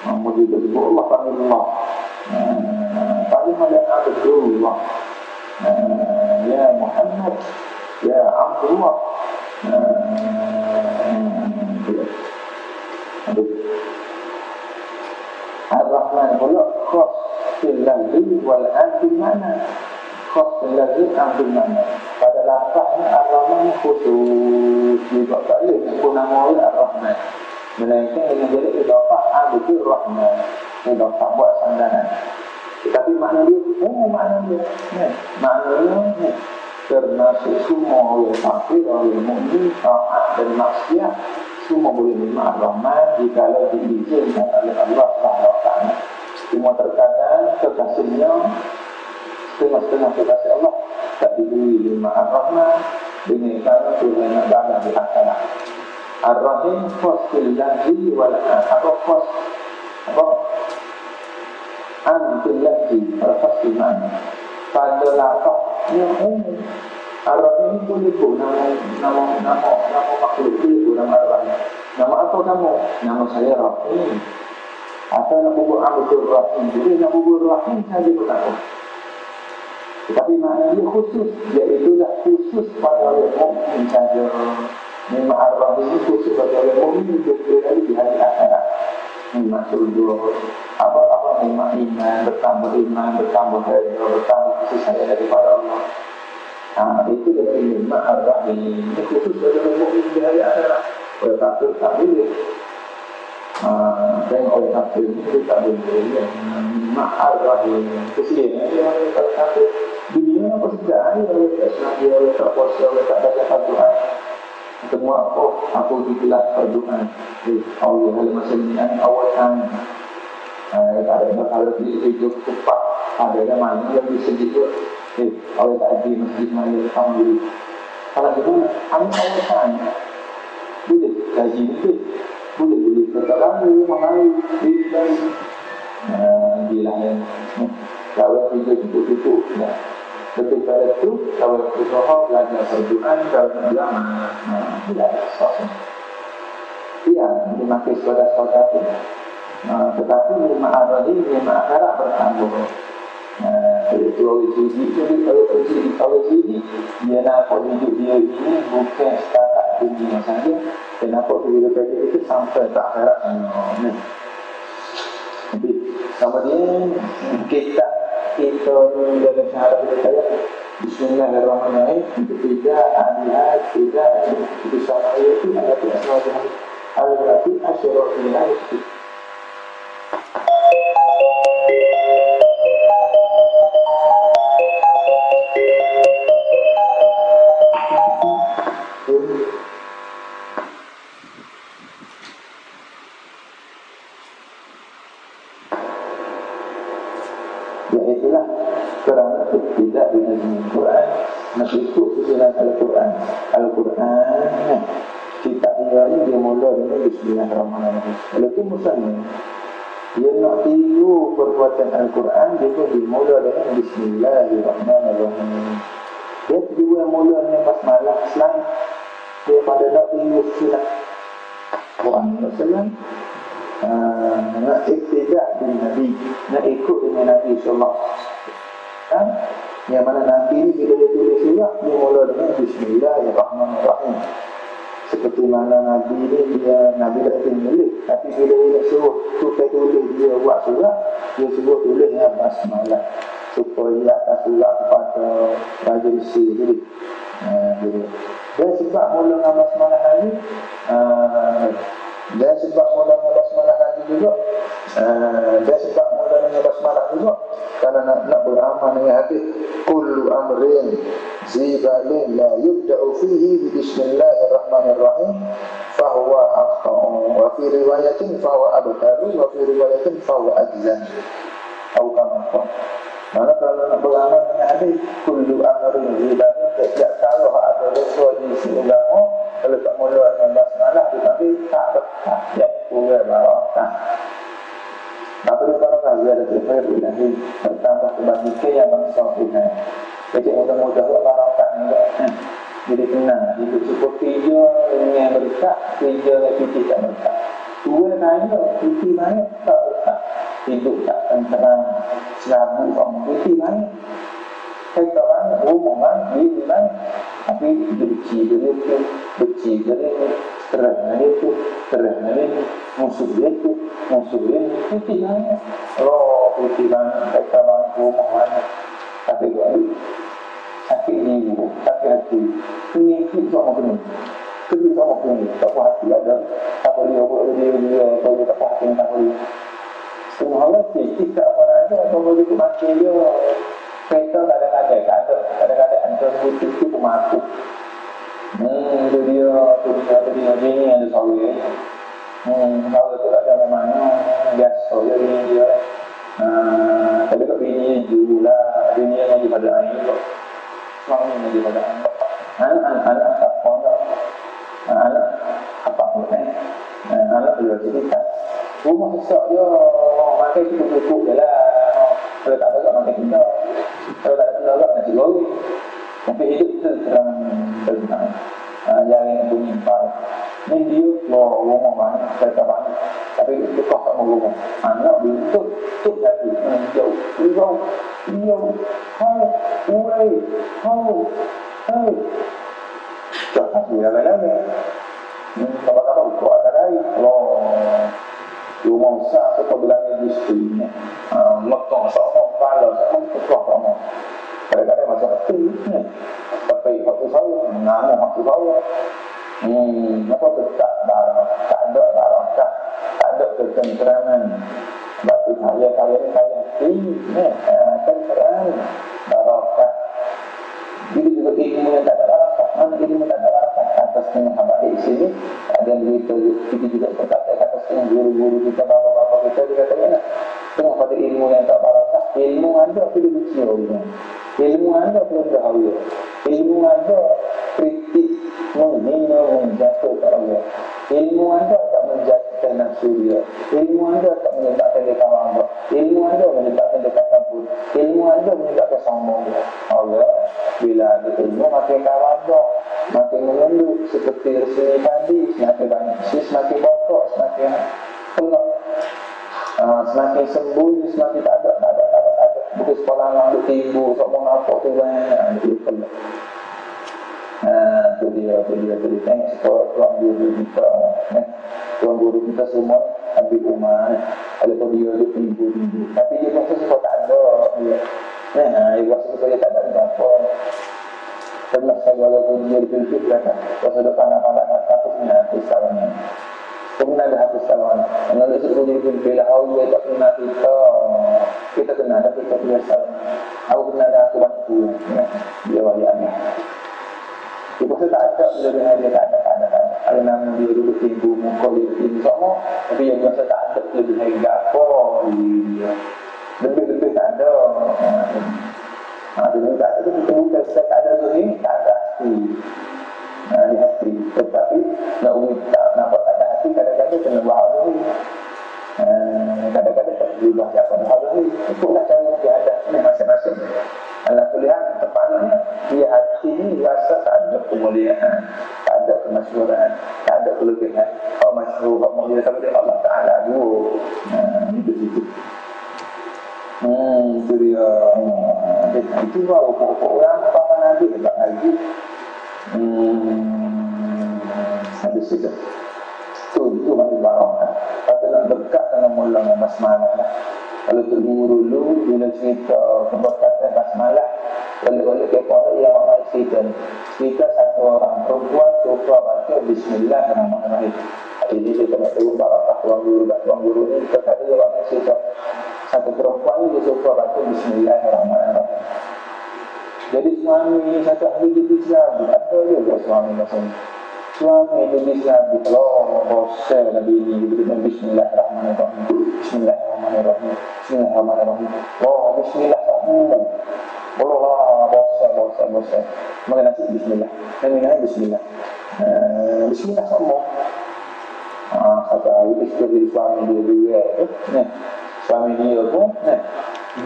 Mujib sebut Allah panggil Allah. Paling ada Abdullah. Ya Muhammad, ya Abdullah. Ar-Rahman pula khas fil lafzi wal bil mana. Khas fil lafzi bil mana. Pada lafaznya Ar-Rahman khusus juga tak boleh sebut nama Allah Ar-Rahman. Melainkan dengan jadi idafah Abdul Rahman. Idafah buat sandaran. Tetapi makna dia, makna dia. Maknanya termasuk semua oleh kafir, oleh mukmin, taat dan maksiat, semua boleh menerima Ar-Rahman jikalau diizinkan oleh Allah SWT. Cuma terkadang kekasihnya setengah-setengah kekasih Allah tak diberi lima Ar-Rahman dengan cara Tuhan yang berada di akhirat. Ar-Rahim fasil lahzi wal khas antil lahzi fasil mana pada lafaznya umum. Ar-Rahim boleh pun nama makhluk boleh pun nama Ar-Rahim. Nama apa kamu? Nama saya Rahim. Atau nama buat Abdul Rahim. Jadi nama buat Rahim saja pun tak apa. Tetapi maknanya khusus, iaitu khusus pada orang mukmin saja. Nama Ar-Rahim ini khusus pada orang mukmin di hari akhirat. Nikmat surga, apa nikmat iman, bertambah harga, bertambah kasih sayang daripada Allah. Itu dari nikmat Ar-Rahim. Ini khusus pada orang mukmin di hari akhirat. Oleh kafir tak boleh. Dan oleh kafir itu tak boleh. Nikmat Ar-Rahim. Kesian dia oleh kafir. Dunia apa saja ni oleh tak Islam, dia oleh tak puasa, oleh tak baca Al-Quran. Semua apa digelar perdoaan. Allah dalam masa ini awatan. Tak ada kalau hidup cepat. Ada mana yang disebut Allah tak ada masjid mana kamu. Kalau itu kami awatan. Boleh gaji itu. Boleh terlalu mahal. Gila yang kalau hidup itu. Betul pada itu, kalau berusaha belajar perdoaan, kalau tidak tidak sesuatu. Ia dimakai saudara-saudara. Tetapi lima Ar-Rahim, lima akhirat bertambah. Itu orang judi, kalau judi, dia nampak hidup dia ini bukan setakat dunia saja. Dia nampak hidup dia itu sampai tak akhirat. Jadi, kemudian kita dalam syarat kita Bismillahirrahmanirrahim. Tidak ada itu sama itu ada asmaul al-ghafir asyarafillah. Iaitulah kerana tidak dengan Quran, nak ikut susunan Al-Quran. Al-Quran kitab ini dia mula dengan Bismillahirrahmanirrahim. Kalau itu musanna dia nak tiru perbuatan Al-Quran, dia pun dimula dengan Bismillahirrahmanirrahim. Dia juga mula dengan basmalah selain daripada nak tiru sunnah Quran Rasulullah. Nak iktidak dengan Nabi, nak ikut dengan Nabi sallallahu alaihi wasallam. Yang mana Nabi ni bila dia tulis surat, dia mula dengan Bismillahirrahmanirrahim. Seperti mana Nabi ni Nabi dah tulis, tapi bila dia suruh tukar tulis dia buat surat, dia suruh tulis dengan basmalah supaya atas surat kepada Raja Mesir jadi. Dan sebab mula dengan basmalah Nabi, dan sebab mula dengan basmalah Nabi juga, kerana nak beramal dengan hadis kullu amrin zibalin la yubda'u fihi bismillahirrahmanirrahim fahuwa aqta'u wa fi riwayatin fahuwa abtaru wa fi riwayatin fahuwa ajzan atau kama. Mana kalau nak beramal dengan hadis kullu amrin zibalin, tak tahu ada sesuatu di sini kalau tak mula dengan basmalah tetapi tak betah ya pula barakah. Apa dia kata dia ada terfirman ilahi bertambah kebajikan yang bangsa Tuhan. Jadi mudah-mudah buat barakah ni. Jadi tenang hidup seperti dia yang berkat, dia yang putih tak berkat. Dua nanya, putih nanya tak hidup tak tenteram, selabu orang putih banyak. Kita banyak, rumah banyak, diri banyak. Tapi benci dia tu, benci dia tu, terang dia tu, terang dia tu, musuh dia tu, musuh dia tu, putih banyak. Oh, putih banyak, kita banyak, rumah banyak. Tapi sakit ni, sakit hati. Ini sama kena. Kedua sama kena. Tak puas hati ada. Tak boleh dia kalau dia tak puas hati tak boleh. Semua hati kita apa ada kalau boleh tu mati dia. Kita kadang-kadang antara putih tu pematu. Tu dia ni ada sawi. Kalau tu ada mana biasa dia. Tapi kat bini jualah, bini yang daripada air tu. Suami yang daripada air. Anak tak pondok. Anak apa pun anak juga cerita. Rumah besar dia, makan cukup-cukup je lah. Kalau tak ada makan kita. Kalau tak ada nasi goreng. Tapi hidup tenang. Jangan yang menyimpan. Ni dia rumah banyak, kereta banyak. Tapi dia kau tak mau rumah. Anak bentuk jadi jauh. Hai. Jangan dia lagi. Kabar-kabar kau ada lagi. Rumah besar tu bilang isteri ni. Mekong sok pala, sok kamu. Kadang-kadang macam tu ni. Tapi waktu saya mengamuk waktu saya. Apa tu tak ada barakah, tak ada ketenteraman. Batu saya ni tenteram, barakah. Jadi juga ilmu yang tak ada barakah. Mana ilmu tak ada barakah? Atas dengan hamba di sini ada kita juga berkata atas dengan guru-guru kita, bapa-bapa kita juga kata tengok pada ilmu yang tak barakah. Ilmu ada perlu benci orang. Ilmu ada perlu berhawa. Ilmu ada kritik, menghina, menjatuhkan Allah. Ilmu anda tak menjatuhkan nafsu dia. Ilmu anda tak menyebabkan dia kawan Allah. Ilmu anda menyebabkan dia takabur. Ilmu anda menyebabkan sombong Allah. Bila ada ilmu makin kawan Allah, makin mengenduk seperti resmi tadi, semakin banyak semakin bokok, semakin pelak, semakin sembunyi, semakin tak ada. Bukan sekolah nak timbul, sok mau nampak tu banyak, dia pelak. Tu dia tengok sekolah tuan guru kita, tuan guru kita semua ambil rumah, kalau dia timbul, tapi dia rasa sekolah tak ada dia. Dia rasa sekolah tak ada apa. Pernah saya walaupun dia dipilih belakang, kalau sudah pandang-pandang takutnya hati salahnya. Pernah ada hati salah. Kalau sudah dipilih Allah tak pernah kita kena ada kita biasa. Aku kena ada aku bantu dia waliannya. Ibu saya tak ada bila dia tak ada. Ada nama dia duduk timbul muka dia timbul semua. Tapi yang biasa tak ada lebih harga apa dia. Lebih tak ada. Dia tak ada kita bukan saya tak ada tu ni tak ada hati. Di hati. Tetapi nak minta nampak tak ada hati kadang-kadang kena buat hal ni. Kadang-kadang tak boleh buat apa hal ni. Itulah cara dia ada masing-masing. Alah kuliah tepatnya dia hati ni rasa tak ada kemuliaan, tak ada kemasyhuran, tak ada kelebihan. Kalau masyhur, kalau mulia kepada Allah Taala dulu. Itu. Itu dia. Itu baru orang apa nanti tak lagi. Ada sudah. Itu masih barang. Kalau nak dekat dengan mula basmalah. Kalau tu guru dulu bila cerita keberkatan basmalah, boleh kepada yang orang cerita satu orang perempuan suka baca Bismillahirrahmanirrahim. Jadi dia kena tahu barakah tuan guru ni kata dia orang cerita satu perempuan ni dia suka baca Bismillahirrahmanirrahim. Jadi suami satu ahli Islam, ada juga suami macam suami Islam kalau bosan Nabi ini dengan Bismillahirrahmanirrahim. Bismillahirrahmanirrahim. Bismillahirrahmanirrahim. Bosan. Maka nanti Bismillah. Namanya Bismillah. Bismillah semua. Kata isteri suami dia juga. Suami dia pun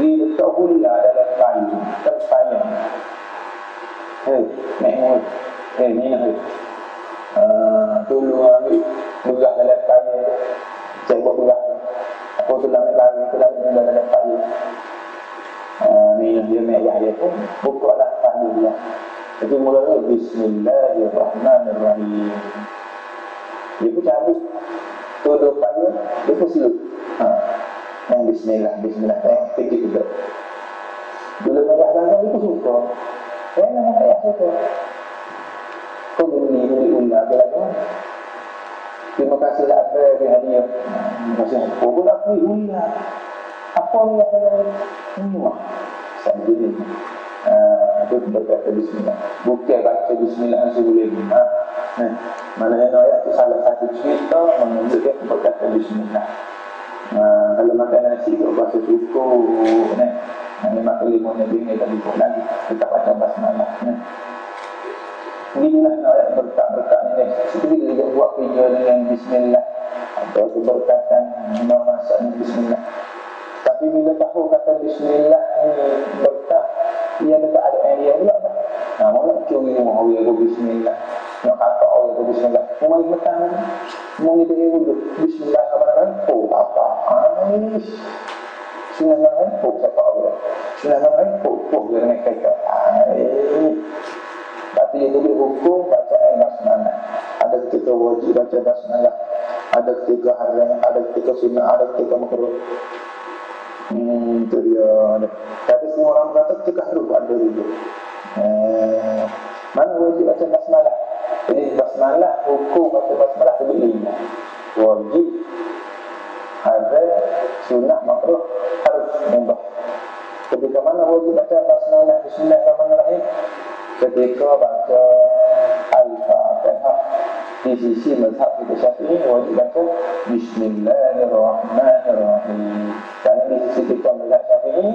dia letak gula dalam kayu. Tanya. Ni nak. Tolong ambil beras dalam kayu. Saya buat beras. Apa tu dalam kayu itulah yang ada payu. Minum dia merah dia pun bukalah payu dia. Jadi mulanya Bismillahirrahmanirrahim. Dia pun cabut tudupannya, dia pun silup. Yang Bismillah, yang tinggi juga. Bila merah dalam dia pun suka. Yang nama saya suka. Kau beli ular ke lagi mana? Terima kasih lah apa yang hadiah. Terima kasih. Kau pun nak beli ular. Apa yang saya ini mah? Saya jadi itu berkata Bismillah. Bukan baca Bismillah langsung boleh. Maknanya ayat itu salah satu cerita menunjukkan berkata Bismillah. Kalau makan nasi itu bahasa cukup. Ini makan limau Nabi ini tadi pun lagi. Kita baca basmalah. Inilah ayat berkat-berkat ini. Seperti kita juga buat kerja dengan Bismillah. Atau keberkatan memasak Bismillah. Tapi bila tahu kata Bismillah ni berkat, ia tak ada idea pula. Mau nak curi rumah awal aku Bismillah. Nak kata awal aku Bismillah. Mau mari petang. Mau itu dia dulu. Bismillah kapan-kapan. Oh apa? Bismillah oh siapa Allah. Bismillah oh dia nak kata. Tapi dia boleh hukum baca basmalah. Ada ketika wajib baca basmalah. Ada ketika haram, ada ketika sunnah, ada ketika makruh. Itu dia. Tapi semua orang kata cekah dulu ada dulu. Mana wajib baca basmalah? Jadi basmalah, hukum baca basmalah itu lima. Wajib, haram, sunnah, makruh, harus mubah. Ketika mana wajib baca basmalah? Bismillahirrahmanirrahim. Ketika baca Al-Fatihah. Di sisi mazhab kita Syafi'i wajib baca Bismillahirrahmanirrahim. Karena di sisi kita mazhab Syafi'i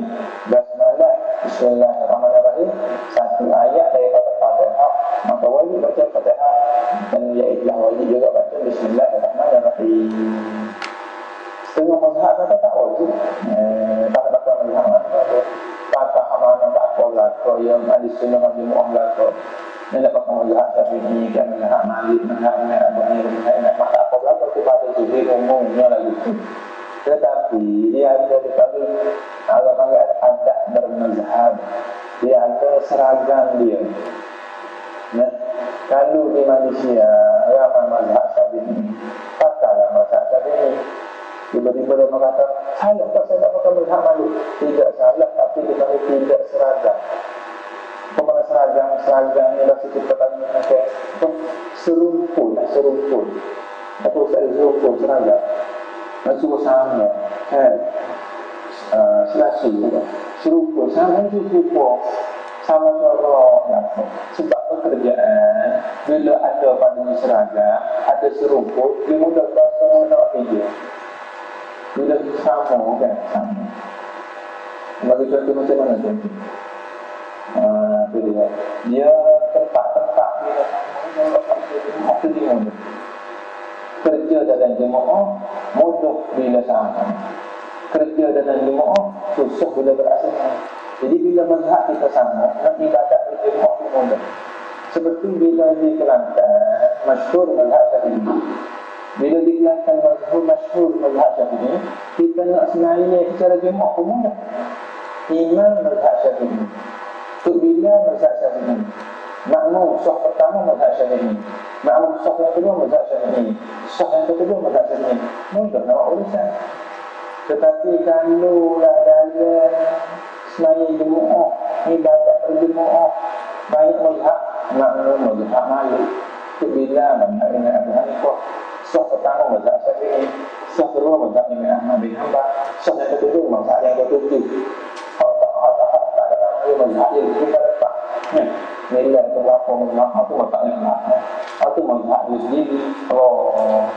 basmalah Bismillahirrahmanirrahim satu ayat daripada Fatihah, maka wajib baca Fatihah dan ialah wajib juga baca Bismillahirrahmanirrahim. Setengah mazhab kata tak wajib. Tak baca mazhab mana kata amanah tak qolat ko yang hadis sunnah Nabi Muhammad ko. Ini dapat mazhab Syafi'i dan mazhab Malik, mazhab Abu Hanifah, mazhab tak qolat kepada zuhir umumnya lagi. Tetapi dia ada dipanggil kalau panggil adat bermazhab, dia ada seragam dia. Nah, kalau di Malaysia ramai mazhab Syafi'i, pakailah mazhab Syafi'i. Tiba-tiba dia mengatakan, saya tak pakai mazhab Malik. Tidak salah, tapi dia tidak seragam. Pemana seragam ni rasa kita tanya pakai serumpun. Atau saya serumpun seragam. Maksud sama, selasi serumpun sama juga sama cara. Sebab pekerjaan bila ada pada seragam, ada serumpun, dia mudah bahasa nak kerja. Bila sama kan sama. Bagi contoh macam mana contoh? Dia tempat-tempat dia kerja dalam jemaah mudah bila sama, kerja dalam jemaah susah bila berasal. Jadi bila mazhab kita sama, nak ibadat berjemaah itu mudah. Seperti bila di Kelantan masyhur mazhab Syafi'i. Bila di Kelantan masyhur mazhab Syafi'i, kita nak sembahyang secara jemaah pun mudah. Imam mazhab Syafi'i, Tuk bila mazhab Syafi'i, makmum sah pertama mazhab Syafi'i, makmum sah yang kedua mazhab Syafi'i, sah yang ketiga mazhab Syafi'i. Mudah nak urusan. Tetapi kalau lah dalam sembahyang jemaah, ibadat berjemaah, baik mazhab makmum mazhab Malik, Tuk bila mazhab Abu Hanifah, sah pertama mazhab Syafi'i, sah kedua mazhab Imam Ahmad bin Hanbal, sah yang ketiga mazhab yang ketujuh. Mazhab yang kita dapat nilai berapa mazhab itu mazhab yang mana itu mazhab dia sendiri. Kalau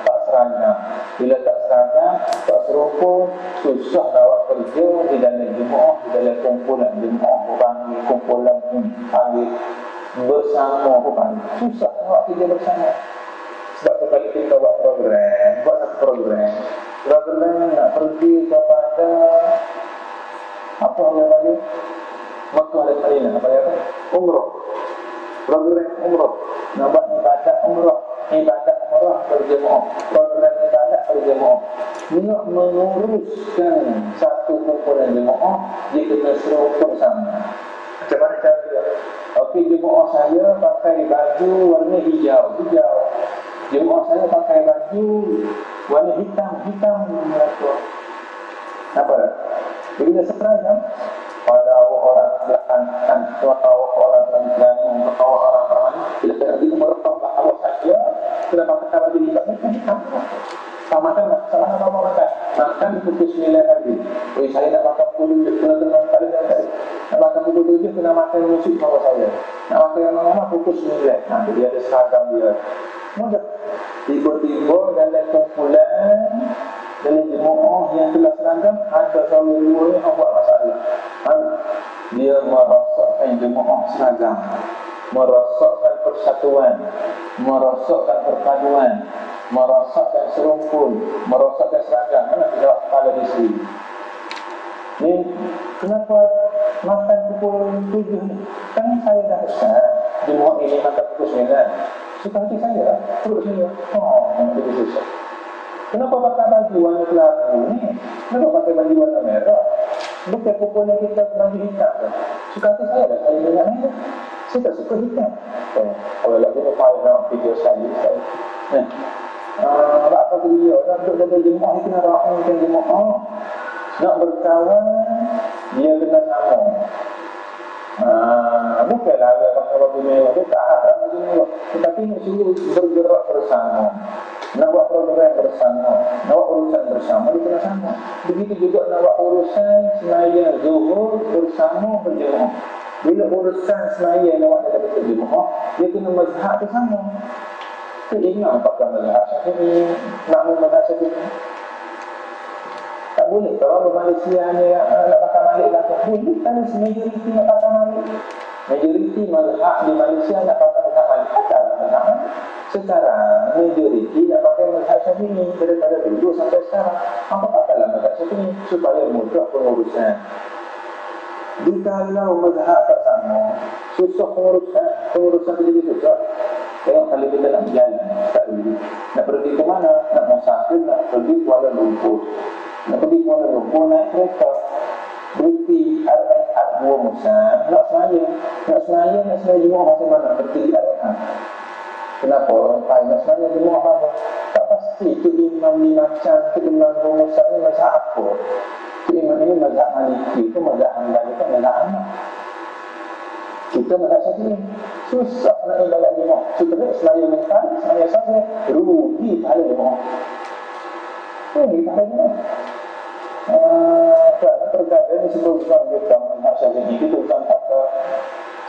tak seragam, bila tak seragam, tak serumpun, susah nak kerja di dalam jemaah, di dalam kumpulan jemaah, bukan kumpulan panggil bersama, bukan susah nak kerja bersama. Sebab kalau kita buat satu program nak pergi kepada apa yang lagi Makkah dan Madinah, apa ya? Umrah. Program umrah. Nak buat ibadat umrah. ibadat umrah berjemaah, program ibadat berjemaah. Nak menguruskan satu kumpulan jemaah, dia kena seruput sama. Macam mana cara dia? Okey, jemaah saya pakai baju warna hijau. Jemaah saya pakai baju warna hitam. Apa dah? Bila seragam, pada orang belakang, orang orang bila pergi ke merokok awak saja, sudah pakai baju hitam. Sama makan pukul 9 pagi. Saya nak makan pukul 7, kena tenang kali tadi. Nak makan pukul 7, kena makan musik sama saya. Nak makan yang mana pukul 9. Dia ada seragam dia. Mudah. Tiba-tiba dalam kumpulan, dalam jemaah yang telah seragam, ada salah dua yang buat masalah. Dia merosakkan jemaah seragam, merosakkan persatuan, merosakkan perpaduan, merosakkan serumpun, merosakkan seragam. Mana tidak kepala di sini. Ni kenapa makan pukul 7 ni? Kan saya dah besar, jemaah ini makan pukul 9. Suka hati saya, perut saya. Nanti susah. Kenapa pakai baju warna kelabu ni? Kenapa pakai baju warna merah? Bukan kumpulan kita baju hitam. Suka hati saya dah, saya dengar ni. Saya tak suka hitam. Kalau lagi file dalam video saya. Apa beliau nak duduk jaga jemaah, kena rahimkan jemaah. Nak berkawan, dia kena sama. Bukanlah dia pakai baju mewah, dia tak harap baju mewah. Tetapi nak suruh bergerak bersama, nak buat program bersama, nak buat urusan bersama, dia kena sama. Begitu juga nak buat urusan semaya zuhur bersama berjemaah. Bila urusan semaya nak buat daripada berjemaah, dia kena mazhab bersama. Itu ingat pakai mazhab Syafi'i, makmum mazhab Syafi'i. Tak boleh kalau Malaysia ni nak pakai malik lah. Boleh kalau majoriti nak pakai malik. Majoriti mazhab di Malaysia nak pakai mazhab malik. Takkanlah mazhab malik. Sekarang majoriti nak pakai mazhab Syafi'i daripada dulu sampai sekarang. Apa pakailah mazhab Syafi'i supaya mudah pengurusan. Jikalau mazhab tak sama, susah pengurusan jadi susah. Tengok kalau kita nak berjalan, tak boleh. Nak pergi ke mana? Nak musafir, nak pergi Kuala Lumpur. Nak pergi Kuala Lumpur naik kereta. Berhenti Arafat 2 Musab. Nak semaya jemaah macam mana? Berhenti Arafat. Kenapa? Nak semaya jemaah apa? Tak pasti itu imam ni macam, itu imam 2 Musab ni macam apa? Itu imam ini mazhab Maliki, itu mazhab Hanbali, itu mazhab Ahmad. Kita mazhab Syafi'i. Susah nak ibadat jemaah. Sebenarnya semaya mental, semaya saja rugi pahala jemaah. Rugi pahala jemaah. Perkara ini sebutkan kita mazhab Syafi'i, kita bukan kata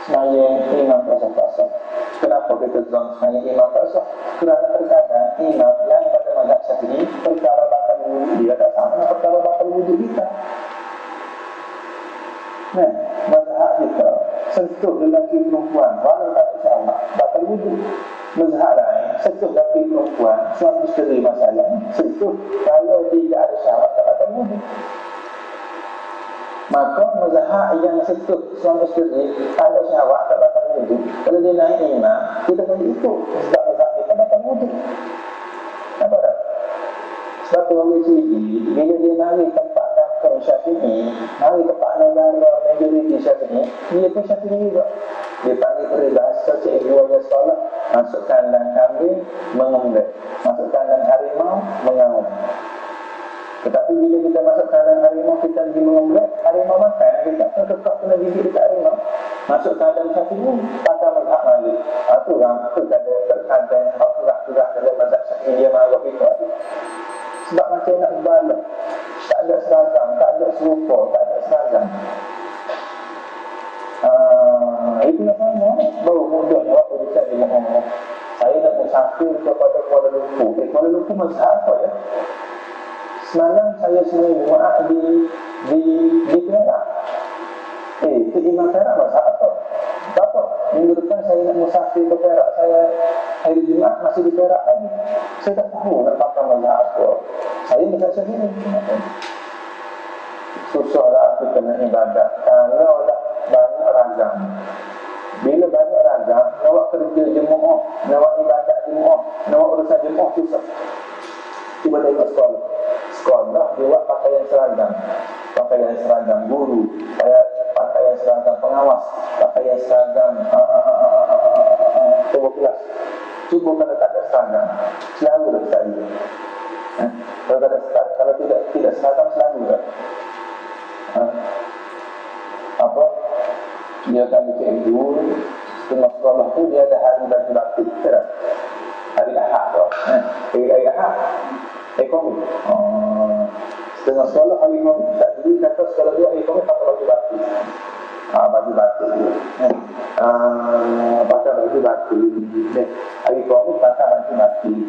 semaya imam pasal-pasal. Kenapa kita tuan semaya imam pasal? Kerana terkadang imam yang pada mazhab Syafi'i perkara batal wudhu dia tak sama dengan perkara batal wudhu kita. Mazhab kita sentuh lelaki perempuan walau tak bersama batal wudhu. Mazhab lain sentuh lelaki perempuan suami isteri masalah sentuh kalau tidak ada syarat tak batal wudhu. Maka mazhab yang sentuh suami isteri ada syarat tak batal wudhu, kalau dia naik imam kita boleh ikut sebab mazhab kita batal wudhu. Apa tak? Satu orang ciri bila dia naik tempat kampung Syafi'i, naik tempat negara majoriti Syafi'i, dia pun Syafi'i juga. Dia panggil peribahasa cikgu wajah sekolah, masuk kandang kambing mengembek, masuk kandang harimau mengaum. Tetapi bila kita masuk kandang harimau, kita pergi mengembek, harimau makan, kita tetap kena gigit dekat harimau. Masuk kandang Syafi'i, kata mazhab Malik. Itu orang tu ada terkadang gerak-gerak dalam mazhab Syafi'i, dia marah kita. Sebab macam nak balik, tak ada seragam, tak ada serupa, tak ada seragam. Itu yang sama, baru mudahnya waktu urusan di Muhammad. Saya nak musafir kepada Kuala Lumpur. Kuala Lumpur mazhab apa ya? Semalam saya semua Jumaat di Perak. Itu imam Perak mazhab apa? Apa? Minggu depan saya nak musafir ke Perak, saya hari Jumaat masih di Perak lagi. Saya tak tahu nak pakai mazhab apa. Saya mazhab Syafi'i. Susahlah aku kena ibadat kalau dah banyak ragam. Bila banyak ragam, nak buat kerja jemaah, nak buat ibadat jemaah, nak buat urusan jemaah susah. Cuba tengok sekolah. Sekolah dia buat pakaian seragam. Pakaian seragam guru, pakaian seragam pengawas, pakaian seragam ketua kelas. Cuba kalau tak ada seragam, selalu dah saya. Kalau tidak seragam selalu dah. Apa? Dia akan cikgu setengah sekolah tu dia ada hari bagi batik, tak? Hari Ahad tu. Hari Ahad. Ekonomi. Setengah sekolah hari ekonomi. Tak jadi kata sekolah dia hari ekonomi pakai baju batik. Baju batik dia. Pakai baju batik. Hari ekonomi pakai baju batik.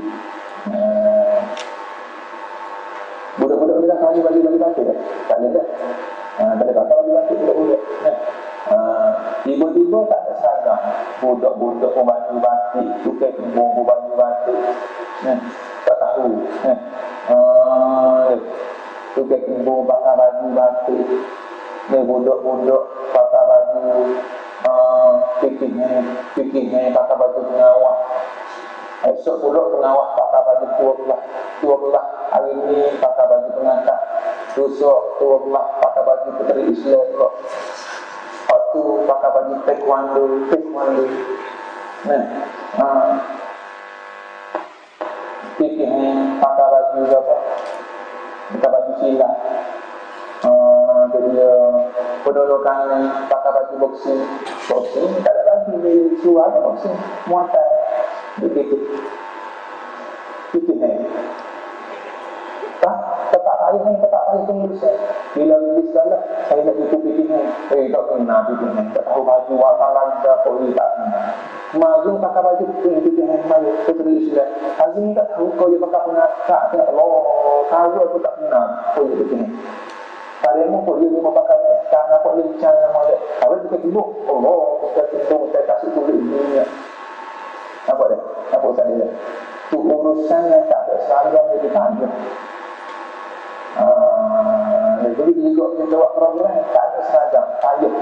Budak-budak ni dah kami baju batik dah. Tak ada dah. Tak ada pakai baju batik budak-budak. Tiba-tiba tak ada seragam. Budak-budak pun baju batik, tukar kembung pun baju batik. Tak tahu. Tukar kembung pakai baju batik. Budak-budak pakai baju fikirnya pakai baju pengawal. Esok pula pengawal pakai baju tua belah. Hari ni pakai baju pengangkat. Besok tua belah pakai baju Puteri Islam pula. Waktu pakai baju taekwondo. Fikirnya pakai baju apa? Pakai baju silat. Jadi penolokan pakai baju boxing tak ada lagi suara boxing muatan begitu. Fikirnya tetap ayah pengurusan. Bila lulus sekolah, saya nak ikut fikirnya. Tak kenal fikirnya. Tak tahu baju warna lada, poli tak kenal. Mazum pakai baju fikirnya. Mazum Puteri Islam. Azim tak tahu kau dia pakai pengakak. Allah, kalau aku tak kenal, poli fikirnya. Kalian pun dia mau pakai tangan, pun lincah nama dia. Kalau kita tembuk, Allah, kita tembuk, saya kasih tulis dunia. Apa dia? Apa usah dia? Itu urusan yang tak ada seragam jadi panjang. Jadi juga kita buat program tak ada seragam, payah.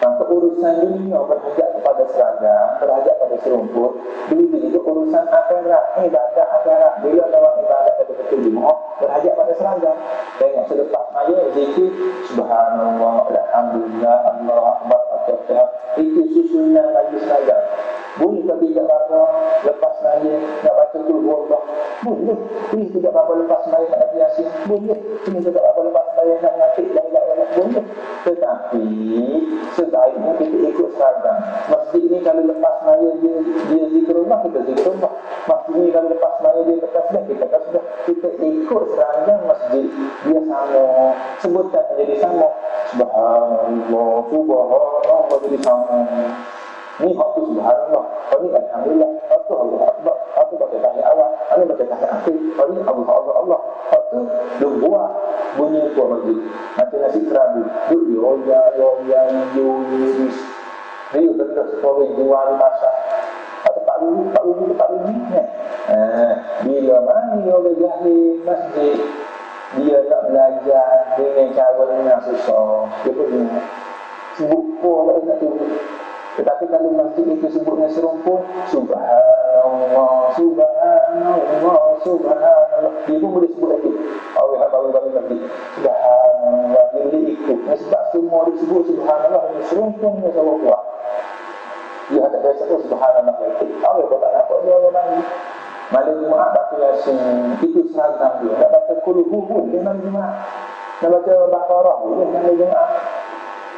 Untuk urusan dunia berhajat kepada seragam, berhajat pada serumput. Begitu juga urusan akhirat, ibadat akhirat. Bila lewat ibadat pada ketujuh, berhajat pada seragam. Tengok selepas maya zikir subhanallah, alhamdulillah, Allah akbar, akbar. Itu susunan bagi seragam. Boleh tak tidak apa lepas maya nak baca Allah? Boleh. Boleh tidak apa lepas maya nak baca Yasin? Boleh. Boleh tidak apa lepas maya nak ngatik dan lain-lain? Boleh. Tetapi sebaiknya kita ikut seragam. Masjid ni kalau lepas maya dia zikrullah, kita zikrullah. Masjid ni kalau lepas maya dia tasbih, kita tasbih. Kita ikut seragam masjid. Dia sama. Sebutan jadi sama. Subhanallah jadi sama. Ni waktu subhanallah. Ini alhamdulillah. Waktu Allah akbar. Waktu baca tahiyat awal. Ini baca tahiyat akhir. Ini Allah. Waktu dia buat bunyi kuah masjid. Macam nasi kerabu. Duk yoya. Dia benda sekolah jual di pasar. Atau tak dulu. Bila mana orang jahil masjid, dia tak belajar dengan cara yang susah. Dia pun sebut kuah tak tahu. Tetapi kalau masjid itu sebutnya serumpun, subhanallah. Dia pun boleh sebut lagi. Allah baru lagi. Subhanallah. Dia boleh ikut. Sebab semua disebut subhanallah. Ini serumpunnya sama kuat. Dia tak biasa tu subhanallah. Allah kau tak nampak dia orang lagi. Malam Jumaat baca Yasin. Itu seragam dia. Nak baca Qul-Hu pun dia malam Jumaat. Nak baca Baqarah boleh malam Jumaat.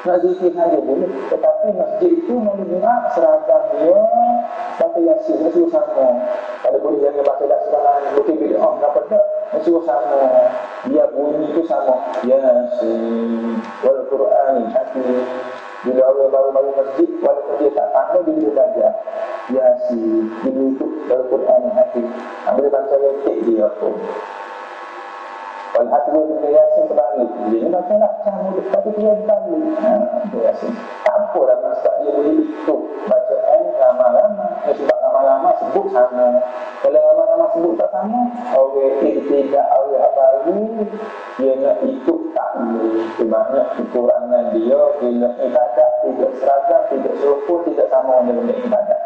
Nak zikir saja boleh. Tetapi masjid itu malam Jumaat seragam dia baca Yasin. Dia suruh sama. Kalau boleh jangan baca dasar bukit kenapa tak? Dia suruh sama. Dia bunyi itu sama. Yasin wal Quran hakim. Bila orang baru masjid, walaupun dia tak pandai, dia boleh belajar Yasin, dia boleh ikut Al-Quran hakim. Bila baca letik dia pun Wal-Hatwa bila Yasin terbalik, dia ni baca lakcah mulut, tapi dia terbalik. Yasin tak apa lah masa dia boleh ikut bacaan lama-lama. Sebab lama-lama sebut sama. Kalau lama-lama sebut tak sama, orang tidak orang baru, dia nak ikut tak boleh. Sebabnya kekurangan dia bila ibadat tidak seragam, tidak serumpun, sama undang-undang ibadat.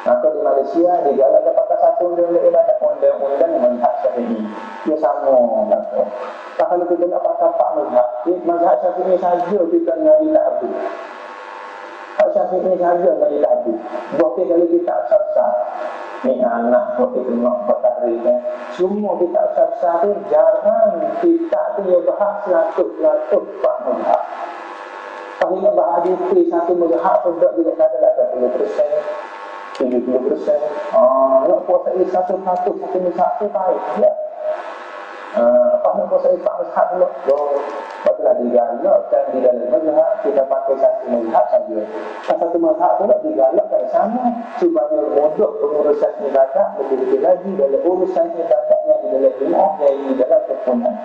Maka di Malaysia digalakkan pakai satu undang-undang ibadat, undang-undang mazhab Syafi'i. Dia sama kata. Tak kalau kita nak pakai pak mazhab Syafi'i saja kita ngari lagu. Pak Syafi'i saja ngari lagu. Bukan kalau kita asal-asal. Ni anak buat kita nak patahri kan. Semua kita asal-asal jarang kita tu yang bahas 100% pak mazhab. Kalau nak bahas detail satu mazhab pun tak juga kata 80%. 70%. Nak puasai satu mazhab tu baik ya. Pas nak puasai pak mazhab tu baiklah digalakkan di dalam mazhab kita pakai satu mazhab saja. Satu mazhab tu nak digalakkan sama supaya mudah pengurusan ibadat lebih lagi dalam urusan ibadat yang di dalam jemaah yang di dalam kepunan.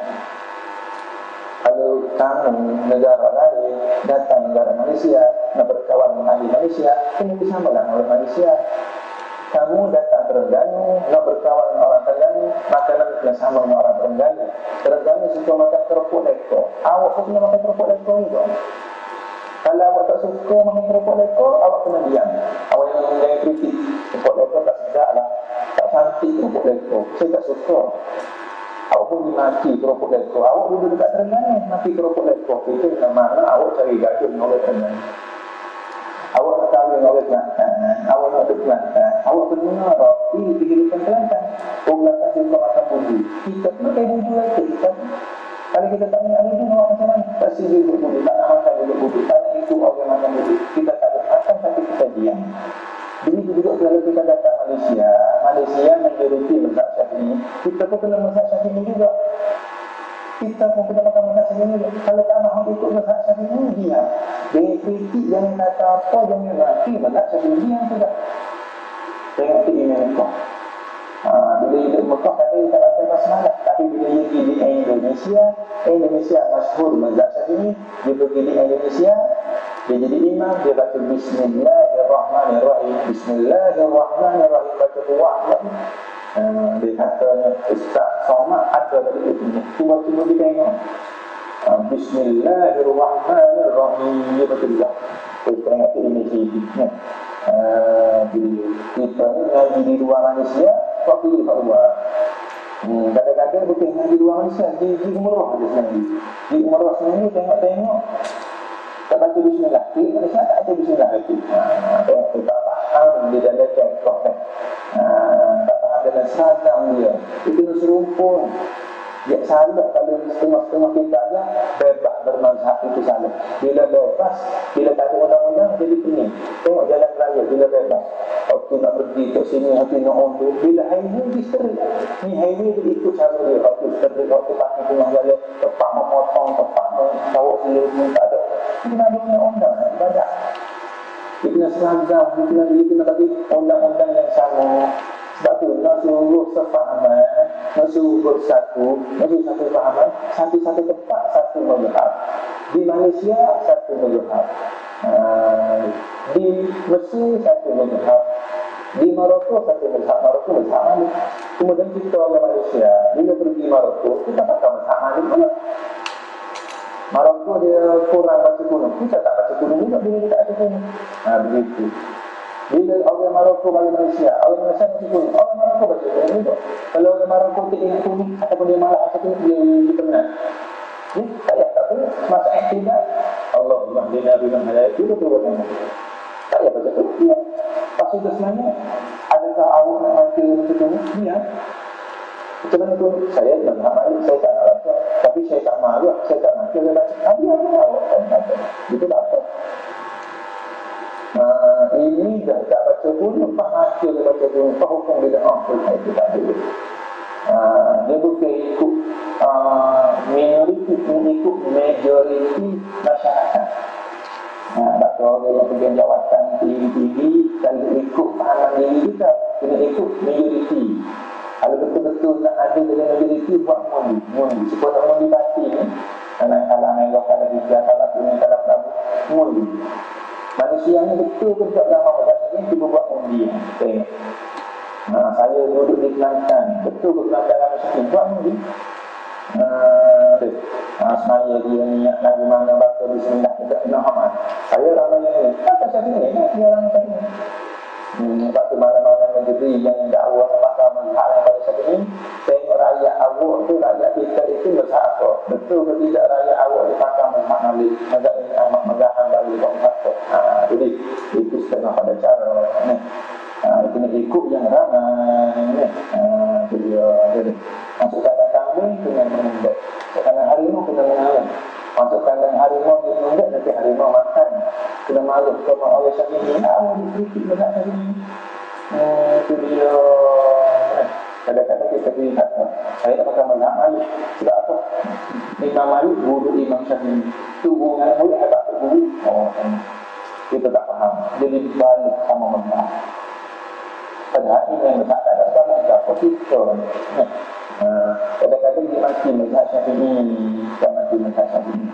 Kalau kamu negara lain datang negara Malaysia nak berkawan dengan ahli Malaysia, kena bersamalah oleh Malaysia. Kamu datang Terengganu nak berkawan dengan orang Terengganu, makanan kena sama dengan orang Terengganu. Terengganu suka makan keropok lekor, awak pun kena makan keropok lekor juga. Kalau awak tak suka makan keropok lekor, awak kena diam. Awak yang kritik keropok lekor tak sedap lah, tak cantik keropok lekor, saya tak suka. Awak pun dimaki keropok lekor. Awak duduk dekat Terengganu maki keropok lekor. Itu mana awak cari gaduh dengan orang Terengganu. Awak nak kahwin oleh Kelantan, awak nak duduk Kelantan, awak benar ini kehidupan Kelantan. Orang Kelantan suka makan budu. Kita pakai budu lagi kita. Kalau kita tak nak budu, awak macam mana? Pasti duduk budu, tak nak makan duduk budu. Tak nak itu orang makan budu. Kita tak ada makan tapi kita diam. Begitu juga kalau kita datang Malaysia majoriti mazhab Syafi'i, kita pun kena mazhab Syafi'i juga. Kita pun kena makan mazhab Syafi'i juga. Kalau tak mahu ikut mazhab Syafi'i, dia kritik jangan kata apa, jangan mati mazhab Syafi'i yang juga. Tengok ke Imam Mekah. Bila hidup Mekah kata dia tak baca basmalah, tapi bila dia pergi di Indonesia masyhur mazhab Syafi'i, dia pergi di Indonesia, dia jadi imam, dia baca Bismillahirrahmanirrahim. Bismillahirrahmanirrahim, baca doa. Dia katanya Ustaz Somad ada dari itu. Cuba ditengok. Bismillahirrahmanirrahim, dia baca doa. Kita tengok ini hidupnya. Kita ni ngaji di luar Malaysia, waktu di luar. Kadang-kadang bukan ngaji di luar Malaysia, di umrah ada sendiri. Di umrah sendiri tengok. Tak baca bismillah. Di Malaysia tak baca bismillah lagi. Tengok tak faham dia dalam contoh kan. Tak faham dalam seragam dia. Dia kena serumpun. Dia salah kalau setengah-setengah kita aja bebas bermazhab itu salah. Bila bebas, bila tak ada undang-undang jadi pening. Tengok jalan raya bila bebas. Waktu nak pergi ke sini, waktu nak undur. Bila highway diserik. Ni highway dia ikut cara dia. Waktu serik, waktu pakai tengah jalan, tepat memotong, tepat membawa sendiri, tak ada. Dia ada undang-undang, banyak. Dia kena seragam, dia kena bagi undang-undang yang sama. Sebab tu nak suruh sefahaman, nak suruh bersatu, nak suruh satu fahaman, satu-satu tempat satu mazhab. Di Malaysia satu mazhab, di Mesir satu mazhab, di Maroko satu mazhab. Maroko mazhab Malik. Kemudian kita orang Malaysia bila pergi Maroko, kita pakai mazhab Malik pula. Maroko dia kurang baca kuno, kita tak baca kuno juga bila kita baca kuno. Begitu. Bila orang Maroko balik Malaysia, orang Malaysia baca kuno, orang Maroko baca kuno juga. Kalau orang Maroko tak ingat kuno, ataupun dia malah ataupun dia penat. Tak perlu. Masa ihtidak, Allahumma hdina biman hadayt, itu betul. Tak payah baca kuno. Pas itu sebenarnya, adakah awak nak baca kuno? Dia. Macam mana pun saya dan Muhammad saya tak nak baca, tapi saya tak malu, saya tak nak dia baca. Dia awak tak baca. Itu tak apa. Ini dah tak baca pun, lepas hasil dia baca pun, lepas hukum dia dah itu tak boleh. Dia bukan ikut minoriti, ikut majoriti masyarakat. Baca orang yang pegang jawatan tinggi-tinggi, kalau ikut pahaman diri kita, kena ikut majoriti. Kalau betul-betul nak ada dengan majoriti, buat mundi. Supaya mundi batin ni, kalau menggah, kalau hijau, kalau kuning, kalau prabu, mundi. Manusia ni betul ke tak dalam mazhab ni, cuba buat undi. Tengok. Saya duduk di Kelantan, betul ke Kelantan dalam mazhab ni, buat undi. Semaya dia niat lagu mana baca bismillah tidak kena hamat. Saya ramai yang ni, apa macam ni? Dia orang macam ni. Waktu mana-mana negeri yang dakwah pasal mazhab yang pada saat ini, tengok rakyat awak tu, rakyat kita itu mazhab apa? Betul ke tidak rakyat awak dipakai mazhab Malik? Mazhab ini amat mazhab Hambali mazhab apa? Jadi itu setengah pada cara ni. Kena ikut yang ramai ni. Jadi masuk kandang kambing kena menunduk, masuk kandang harimau kena mengalah. Masuk kandang harimau dia menunduk, nanti harimau makan kena malu. Kalau oleh Syafi'i awak dikritik mazhab Syafi'i. Itu dia. Kadang-kadang kita lihat saya tak pakai mazhab Malik. Sebab apa? Imam Malik guru Imam Syafi'i. Itu hubungan murid tak guru. Kita tak faham. Jadi balik sama mazhab. Padahal ini yang mazhab tak ada sama apa kita. Kadang-kadang dia mati mazhab Syafi'i, tak mati mazhab Syafi'i.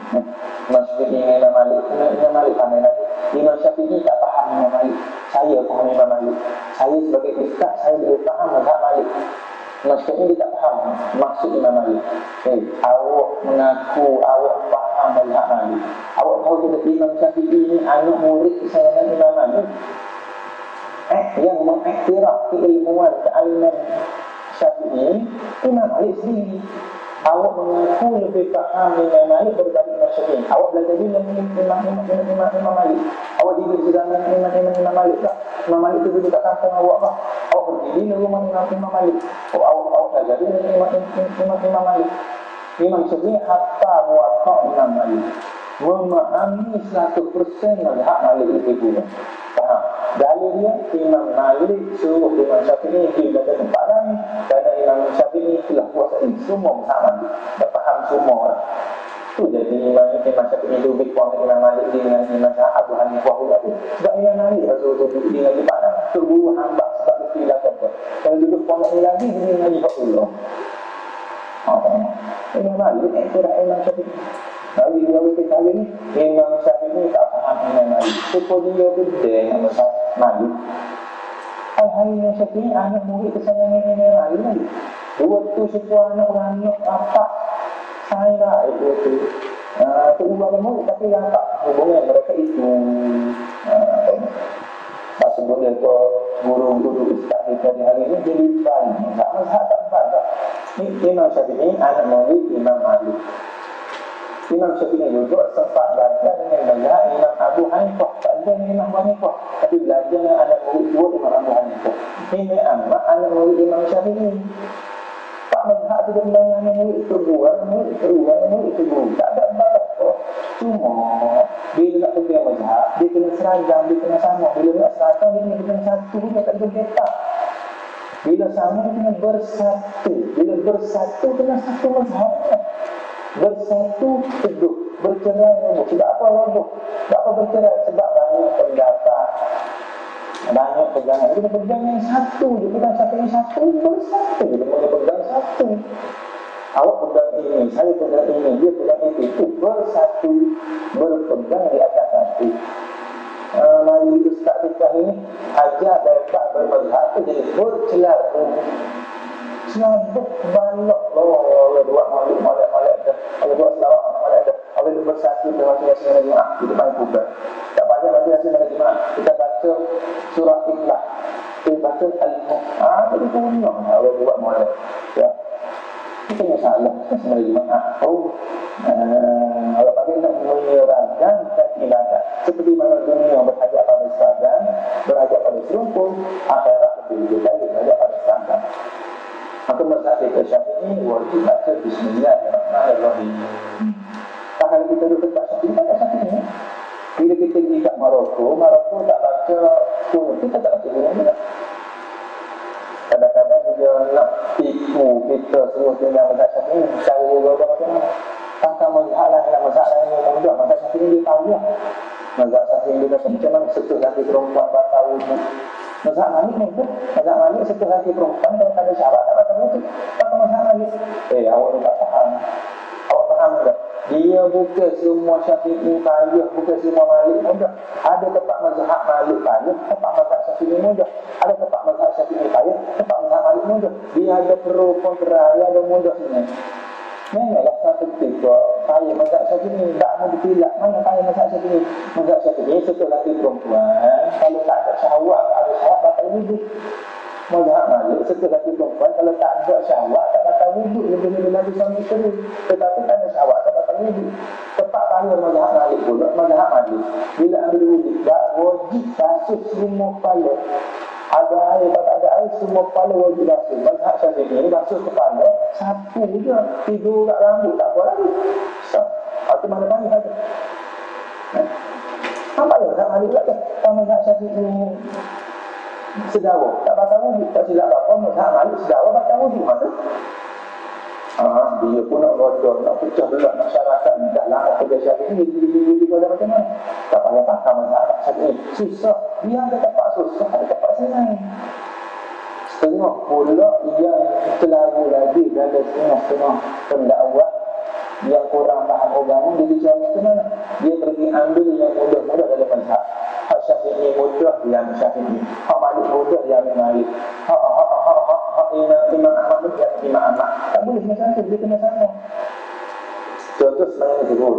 Imam Syafi'i dengan Imam Malik, Imam Malik pandai lagi. Imam Syafi'i tak faham Imam Malik. Saya faham Imam Malik. Saya sebagai ustaz, saya boleh faham mazhab Malik. Imam Syafi'i dia tak faham maksud Imam Malik. Awak mengaku awak faham mazhab Malik. Awak tahu kita Imam Syafi'i ni anak murid kesayangan Imam Malik. Yang mengiktiraf keilmuan kealiman Syafi'i, Imam Malik sendiri. Awak mengaku lebih faham Imam Malik daripada Imam Syafi'i. Awak belajar bila Imam Malik. Awak hidup di zaman Imam Malik tak? Imam Malik tu duduk kat kampung awak tak? Awak pergi bila rumah Imam Malik. Awak belajar bila Imam Malik. Imam Syafi'i hatta muwatta' Imam Malik, memahami 100% mazhab Malik itu pula. Faham? Dalil dia Imam Malik suruh Imam Syafi'i pergi belajar tempat lain, kerana Imam Syafi'i telah kuasai semua mazhab Malik. Tak faham semua orang. Tu jadi Imam Syafi'i itu lebih kuat Imam Malik dengan Imam Abu Hanifah pula tu. Sebab Imam Malik Rasul duduk di ngaji Padang, terguru hamba sebab kehilangan apa. Kalau duduk kuat lagi dia ngaji Fakullah. Imam Malik iktiraf Imam Syafi'i. Lalu dia lebih kali ni Imam Syafi'i tak faham Imam Malik. Supaya dia beda dengan mazhab Malik. Imam Syafi'i anak murid kesayangan Imam Malik. Dua tu sebuah anak apa? Saya itu kedua murid tapi yang tak hubungan mereka itu. Tak sebut dia ke guru-guru ustaz kita di hari ini jadi balik. Mazhab tak balik. Imam Syafi'i anak murid Imam Malik. Imam Syafi'i juga sempat belajar dengan mazhab Imam Abu Hanifah. Tak ada dengan Imam Abu Hanifah, tapi belajar dengan anak murid dua Imam Abu Hanifah. Ini anak murid Imam Syafi'i. Tak mazhab tu dengan anak murid itu dua, murid itu dua. Tak ada balas kok. Cuma bila nak pergi mazhab, dia kena seragam, dia kena sama. Bila nak seragam, dia kena satu, dia tak berbeza. Bila sama, dia kena bersatu. Bila bersatu, kena satu mazhab. Bersatu teguh, bercerai roboh. Sebab apa roboh? Sebab apa bercerai? Sebab banyak pendapat, banyak pegangan. Kita pegang yang satu je, pegang satu yang satu, bersatu. Kita boleh pegang satu. Awak pegang ini, saya pegang ini, dia pegang itu bersatu, berpegang di atas satu. Mari ustaz kita ini ajar dapat bermazhab tu jadi bercelah roboh. Selabut balok Allah buat molek dah. Allah buat selawat molek dah. Allah bersatu dengan masing-masing jemaah di depan kubur. Tak payah masing-masing jemaah. Kita baca surah Ikhlas. Kita baca Al-Mu'ah. Jadi punya Allah buat molek. Ya. Kita punya salah semua jemaah. Allah panggil nak menyerahkan ibadat. Seperti mana dunia berhajat pada seragam, berhajat pada serumpun, akhirat lebih lagi berhajat pada seragam. Maka mazhab kita Syafi'i wajib baca Bismillahirrahmanirrahim. Kalau kita duduk tempat Syafi'i, tak baca Syafi'i. Bila kita pergi kat Maroko tak baca kunut, kita tak baca kunut. Kadang-kadang dia nak tipu kita suruh tinggal mazhab Syafi'i, cara dia berubah macam mana. Takkan mazhab lain, mazhab lain yang mudah. Mazhab Syafi'i dia tahu lah. Mazhab Syafi'i dia kata macam mana setuh laki perempuan batal wuduk. Mazhab Malik ni pun, mazhab Malik setelah laki perempuan dan ada syarat tak batal wuduk. Kata mazhab Malik, awak ni tak faham. Awak faham tak? Dia bukan semua Syafi'i payah, bukan semua Malik mudah. Ada tempat mazhab Malik payah, tempat mazhab Syafi'i mudah. Ada tempat mazhab Syafi'i payah, tempat mazhab Malik mudah. Dia ada pro kontra, dia ada mudah sebenarnya. Memanglah satu ketika saya mazhab Syafi'i tak mau dipilih. Mana saya mazhab Syafi'i? Mazhab Syafi'i setelah laki perempuan kalau tak ada syahwat, tak ada syahwat, tak wuduk. Mazhab Malik lelaki perempuan kalau tak ada syahwat tak batal wuduk, lebih lagi suami isteri. Tetapi tak ada syahwat tak batal wuduk. Tepat pada mazhab Malik pula, mazhab Malik bila ambil wuduk tak wajib basuh semua kepala. Ada air tak ada air, semua kepala wajib basuh. Mazhab Syafi'i basuh kepala satu je, tidur kat rambut tak apa lagi. Atau mana-mana ada. Apa ya mazhab Malik pula kan? Mazhab Syafi'i sedawa tak batal wuduk, tak silap apa mazhab Malik sedawa batal wuduk maka dia pun nak rodoh, nak pecah belah masyarakat ni dah lama kerja Syafi'i dia kata macam mana tak payah pakar mazhab Syafi'i susah, dia ada tempat susah, ada tempat senang. Setengah pula yang selalu lagi ada setengah-setengah pendakwah yang kurang faham agama, dia bicara macam mana dia pergi ambil yang mudah-mudah dalam mazhab. Hak Syafi'i mudah yang Syafi'i, hak Malik mudah yang Malik, hak Imam Ahmad mudah yang Imam Ahmad. Tak boleh macam tu, dia kena sama. Contoh sebenarnya sebut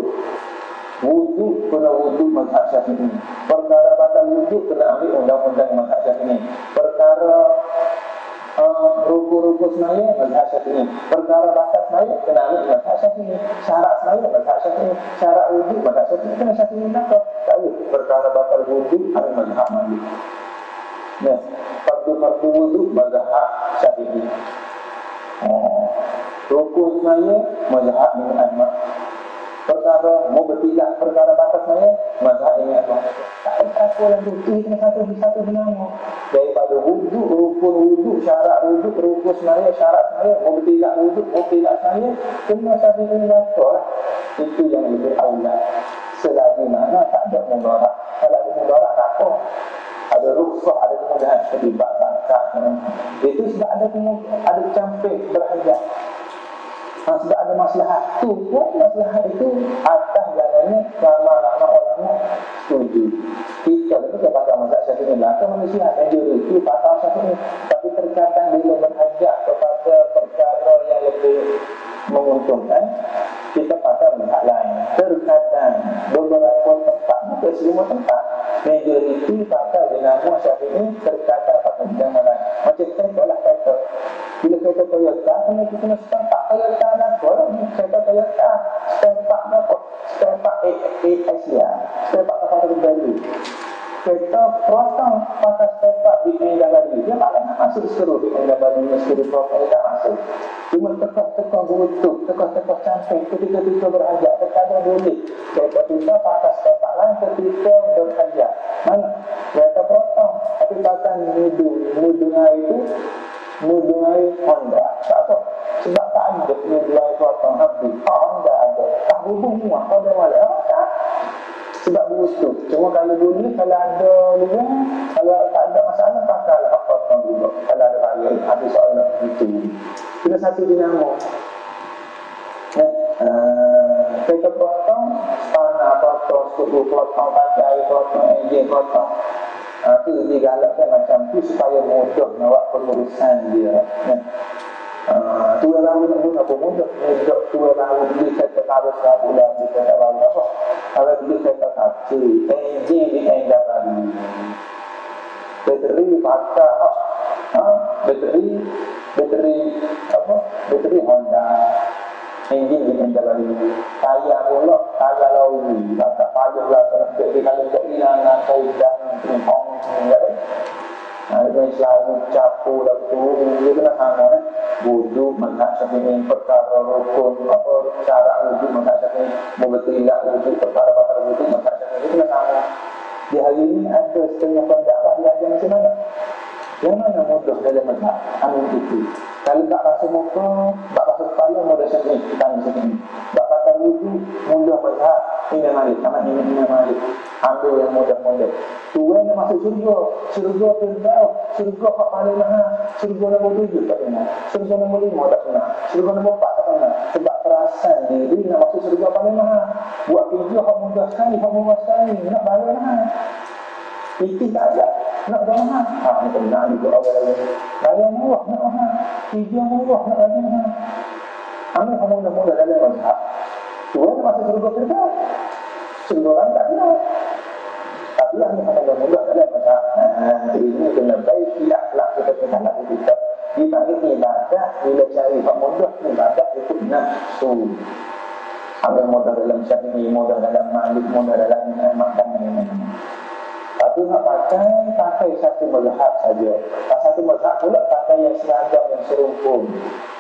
wuduk kena wuduk mazhab Syafi'i. Perkara batal wuduk kena ambil undang-undang mazhab Syafi'i. Perkara ruku-ruku semaya mazhab Syafi'i. Perkara batal semaya kena ambil mazhab Syafi'i. Syarat semaya mazhab Syafi'i. Syarat wuduk mazhab Syafi'i kena Syafi'i nakal. Tak boleh perkara batal wuduk ambil mazhab Malik. Nah, fardu wuduk mazhab Syafi'i. Rukun semaya mazhab Imam Ahmad. Perkara mau bertiga, perkara batas semaya mazhab Imam Ahmad. Tak ada apa lagi, ini kena satu benama. Daripada wuduk, rukun wuduk, syarat wuduk, rukun semaya, syarat semaya, mau bertiga wuduk, mau bertiga semaya, kena Syafi'i nakal. Itu yang lebih awal. Selagi mana tak ada mudarat. Kalau ada mudarat tak apa. Ada rukhsah, ada kemudahan terlibat tangkap. Itu sudah ada campur berhajat. Sudah ada masalah tu pun masalah itu atas jalannya lama-lama orang setuju. Kita itu kepada mazhab Syafi'i belakang manusia majoriti patah Syafi'i, tapi terkadang bila berhajat kepada perkara yang lebih menguntungkan kita patah mazhab lain. Terkadang beberapa tempat, bukan semua tempat, majoriti patah jenama Syafi'i, terkadang patah jenama lain. Macam saya kata bila kereta Toyota, kita kena setempat Toyota lah. Kalau kereta Toyota, setempat apa? Setempak Asia, setempak kapal terbaru. Kereta Proton, pasal setempak di Endah Baru. Dia tak nak masuk seluruh di Endah Baru, seluruh Proton, dia tak masuk. Cuma tekah-tekah butuh, tekah-tekah cantik, ketika-ketika berhajat, terkadang boleh. Kereta kita pasal setempak lain, ketika berhajat. Mana? Kereta Proton, tapi pasal mudungai itu, mudungai Honda. Tak apa. Sebab tak ada mudungai Proton habis. Honda ada. Tak hubung semua. Honda malah. Tak. Sebab berusuh. Cuma kalau boleh, kalau ada luar, kalau tak ada masalah, pakailah Proton juga. Kalau ada raya, ada soalan itu. Kena satu dinamo. Kereta Proton, tanah Proton, suku Proton, pakai Proton, enjin Proton. Itu digalakkan macam tu supaya mudah nak buat pengurusan dia. Tua lalu nak guna pun mudah. Tua lalu beli kereta karus bulan beli kereta baru apa. Kalau beli kereta kaca, enjin di Endah Baru. Bateri pakai bateri Honda. Enjin di Endah Baru. Tayar pula, tayar lauri. Tak payah lah kalau kalau nak dan hong dia selalu capu lalu dia kena sama wuduk mazhab Syafi'i, perkara rukun apa cara wuduk mazhab Syafi'i, mubtilah wuduk, perkara batal wuduk mazhab Syafi'i, dia kena sama. Di hari ini ada setengah pendakwah dia ajar macam mana? Yang mana mudah dalam mazhab amin itu. Kalau tak rasa muka, tak rasa kepala, mudah Syafi'i, kita ambil Syafi'i. Tak batal wuduk, mudah mazhab Imam Malik, anak Imam Malik. Ambil yang mudah-mudah. Tuan yang masuk surga, surga Firdaus, surga Hak paling mahal, surga nombor 7 tak pernah, surga nombor 5 tak pernah, surga nombor 4 tak pernah. Sebab perasan diri nak masuk surga paling mahal. Buat kerja hak mudah sekali, hak murah sekali, nak balik mahal. Itu tak ada, nak mahal. Ni benar juga awal lagi. Bayar murah, nak mahal. Kerja murah, nak lagi mahal. Ambil hak mudah-mudah dalam mazhab. Tuan masuk surga Firdaus, surga orang tak kenal. Tapi Tapi yang ada mudah dalam masa ini kena baik di akhlak kita kena kita. Dipanggil ibadah bila cari hak mudah ibadah itu nafsu. Ada mudah dalam syahid, mudah dalam malik, mudah dalam makan ini. Tapi nak pakai satu mazhab saja. Satu mazhab pula pakai yang seragam, yang serumpun.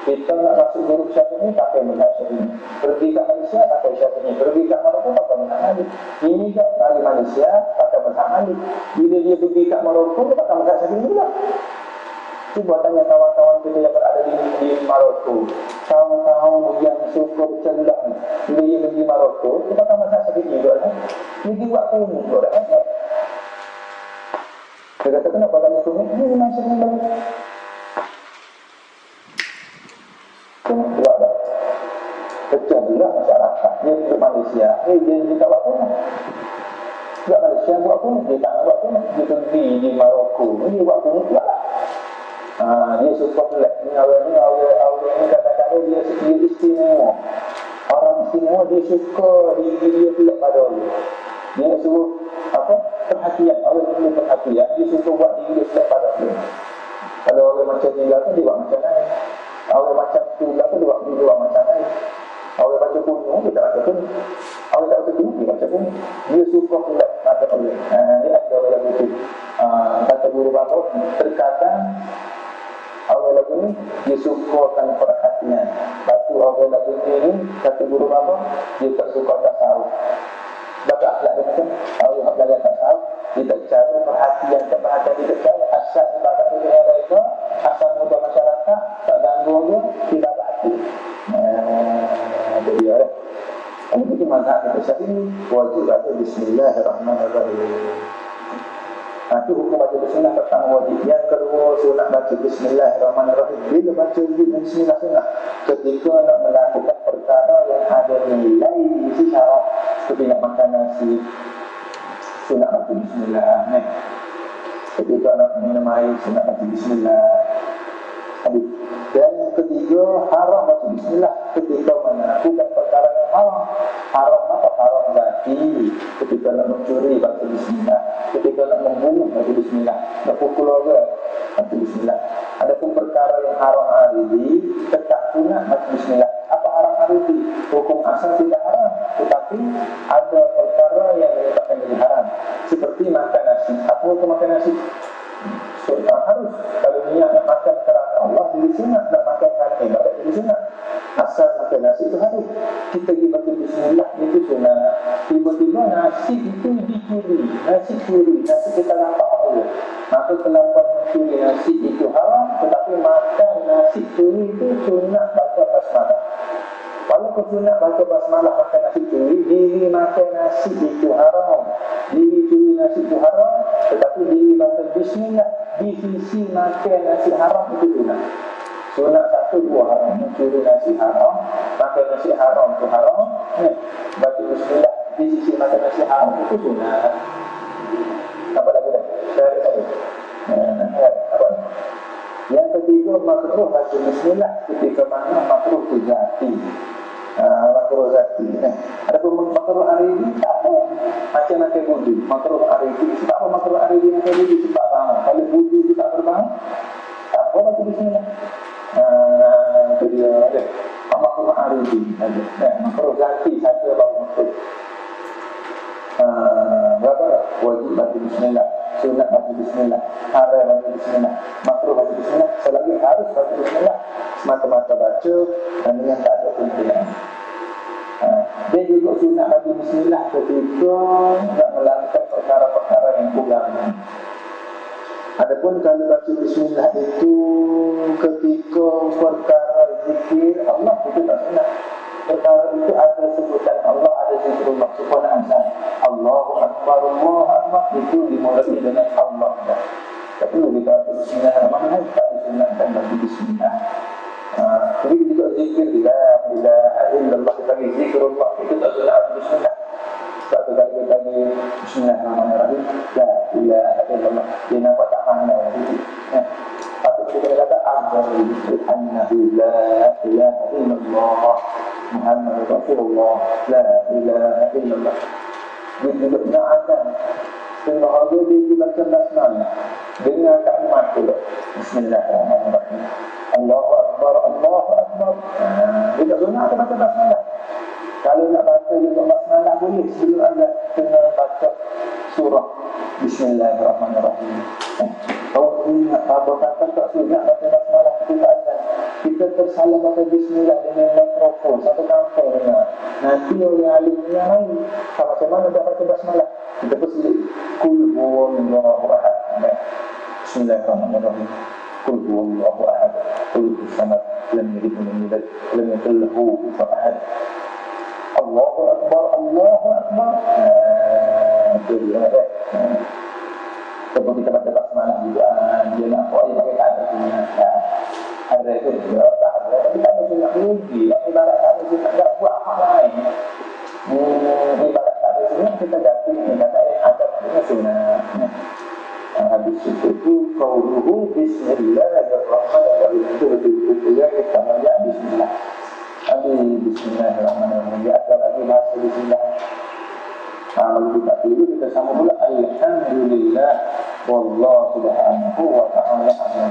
Kita nak masuk grup syafii ini pakai mazhab syafii. Pergi ke Malaysia pakai syafii. Pergi ke Maroko pakai mazhab Malik. Ini ke dari Malaysia pakai mazhab Malik. Bila dia pergi ke Maroko dia pakai mazhab syafii juga. Cuba tanya kawan-kawan kita yang berada di Maroko. Kawan-kawan yang suka bercelah ni. Bila dia pergi Maroko dia pakai mazhab syafii juga kan. Dia buat kuning juga kan. Dia kata kenapa tak itu? Ini masih balik. Tengok buat dah. Pecah juga masyarakat. Dia di Malaysia. Dia tak buat pun. Buat Malaysia buat pun. Dia tak buat pun. Dia pergi di Maroko. Dia buat pun pula. Dia suka pelik. Ini awal ni kata-kata dia istimewa. Orang istimewa dia suka dia pelik pada dia. Dia suruh perhatian, orang perlu perhatian. Dia suka buat diri dia setiap pada dia. Kalau orang macam ni tu dia buat macam lain. Orang macam tu tu dia buat macam lain. Orang baca kuno dia tak baca kuno. Orang tak baca kuno dia baca kuno. Dia suka pula baca kuno. Dia ada orang begitu. Kata guru bapa terkadang orang lagu ni dia sukakan perhatian. Batu orang lagu ni kata guru bapa dia tak suka tasawuf. Baca akhlak dia macam Allah belajar tasawuf, dia tak cara perhatian dia tak cara asal ibadat dunia mereka, asal mudah masyarakat, tak ganggu dia, tidak hati. Dia lah. Kalau itu mazhab kita saat ini wajib baca Bismillahirrahmanirrahim. Itu hukum baca Bismillah pertama wajib. Yang kedua sunat baca Bismillahirrahmanirrahim. Bila baca Bismillah sunat ketika nak melakukan perkara yang ada nilai secara seperti nak makan nasi, sunat baca Bismillah. Ketika nak minum air, sunat baca Bismillah. Dan yang ketiga, haram baca Bismillah ketika melakukan perkara yang haram. Haram apa? Haram zati. Ketika nak mencuri, baca Bismillah. Ketika nak membunuh, baca Bismillah. Nak pukul orang, baca Bismillah. Adapun perkara yang haram aridi, tetap sunat baca Bismillah. Apa haram aridi? Hukum asal tidak haram, tetapi ada perkara yang menyebabkan jadi haram. Seperti makan nasi. Apa hukum makan nasi? Harus kalau niat nak makan kerana Allah jadi sunat, nak makan hati tak jadi sunat. Asal makan nasi itu harus. Kita pergi baca Bismillah itu sunat. Tiba-tiba nasi itu dicuri, nasi kita nampak Allah. Maka kelakuan mencuri nasi itu haram, tetapi makan nasi curi itu sunat baca basmalah. Walaupun sunat baca basmalah makan nasi curi, diri makan nasi itu haram, diri curi nasi itu haram, tetapi diri baca Bismillah di sisi makan nasi haram itu sunat. Sunat 1, 2 haram. Mencuri nasi haram, makan nasi haram itu haram. Baca Bismillah di sisi makan nasi haram itu sunat. Apa lagi dah? Syariat tadi. Apa? Yang ketiga, makruh baca Bismillah ketika mana makruh itu zati. Makruh zati. Ada pun makruh hari ini tak apa. Macam nak wudu. Makruh hari ini sebab apa makruh hari ini nak wudu? Sebab bangun. Kalau wudu itu tak berbangun, tak apa baca Bismillah. Itu dia ada. Makruh hari ini ada. Makruh zati satu baru makruh. Berapa? Wajib baca Bismillah, sunat baca Bismillah, haram baca Bismillah, makruh baca Bismillah. Selagi harus baca Bismillah, semata-mata baca dan yang tak ada pimpinan. Dia juga sunat baca Bismillah ketika nak melakukan perkara-perkara yang kurang. Adapun kalau baca Bismillah itu ketika perkara zikir Allah itu tak sunat. Perkara itu ada sebutan Allah, ada zikrullah, subhanallah, Allahu Akbar, Allahu Akbar, itu dimulai dengan Allah. Tapi kita baca Bismillahirrahmanirrahim tak disunatkan baca Bismillah. Jadi juga zikir la ilaha illallah, kita panggil zikrullah, itu tak sunat baca Bismillah. Sebab tu kita panggil Bismillahirrahmanirrahim, la ilaha illallah. Dia nampak tak pandai itu. Patut kita kata annahu la ilaha illallah Muhammad Rasulullah, la ilaha illallah. Dia juga nak azan Tengok harga dia dibaca basmalah. Dengar kat mat tu. Bismillahirrahmanirrahim. Allahu Akbar, Allahu Akbar. Dia tak guna kita baca basmalah. Kalau nak baca juga basmalah boleh. Sebelum anda kena baca surah Bismillahirrahmanirrahim. Kalau ingat apa kata tak sunat baca basmalah ketika azan. Kita tersalah baca bismillah dengan mikrofon satu kampung dengar. Nanti orang alim yang lain macam mana dah baca basmalah. Kita berselit Kul huwallahu ahad. Bismillahirrahmanirrahim. Kul huwallahu ahad. Kul huwallahu lam yalid wa lam yulad wa lam yakul lahu kufuwan ahad. Allahu Akbar, Allahu Akbar. Itu dia. Sebab kita baca basmalah juga, dia nak buat dia pakai kata sunat. Ada itu dia tak ada, tapi kata sunat rugi. Ibarat kata sunat tak buat hak lain. Ibarat kata sunat kita ganti kata yang ada dengan sunat. Habis itu qauluhu bismillahirrahmanirrahim. Itu betul-betul kita baca bismillah. Bismillahirrahmanirrahim. Dia ada lagi bahasa bismillah. Kalau kita dulu kita sama pula alhamdulillah wallahu subhanahu wa ta'ala amin.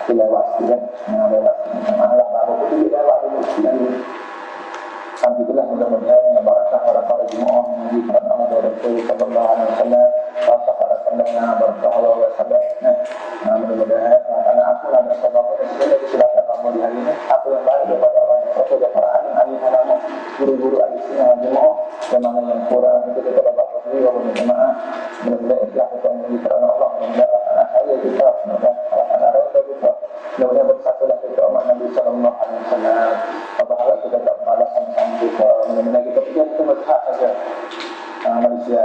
Lewat kan? Lewat. Malah baru itu lewat dulu sekali. Sampai itulah mudah-mudahan barakah para jemaah di kerana Allah Rasul sallallahu alaihi wasallam, barakah para pendengar, barakah Allah wasallam. Mudah-mudahan karena aku ada sebab segala silakan kamu di hari ini. Apa yang baik daripada orang yang para alim ulama, guru-guru ahli jemaah, dan mana yang kurang itu kita dapat sendiri walaupun jemaah. Mudah-mudahan ikhlas kita menjadi kerana Allah, mudah-mudahan saya kita, mudah-mudahan anak-anak kita, mudah-mudahan bersatulah kita umat Nabi sallallahu alaihi wasallam. Apabila kita tak balasan kita, mudah-mudahan kita berhak saja. Manusia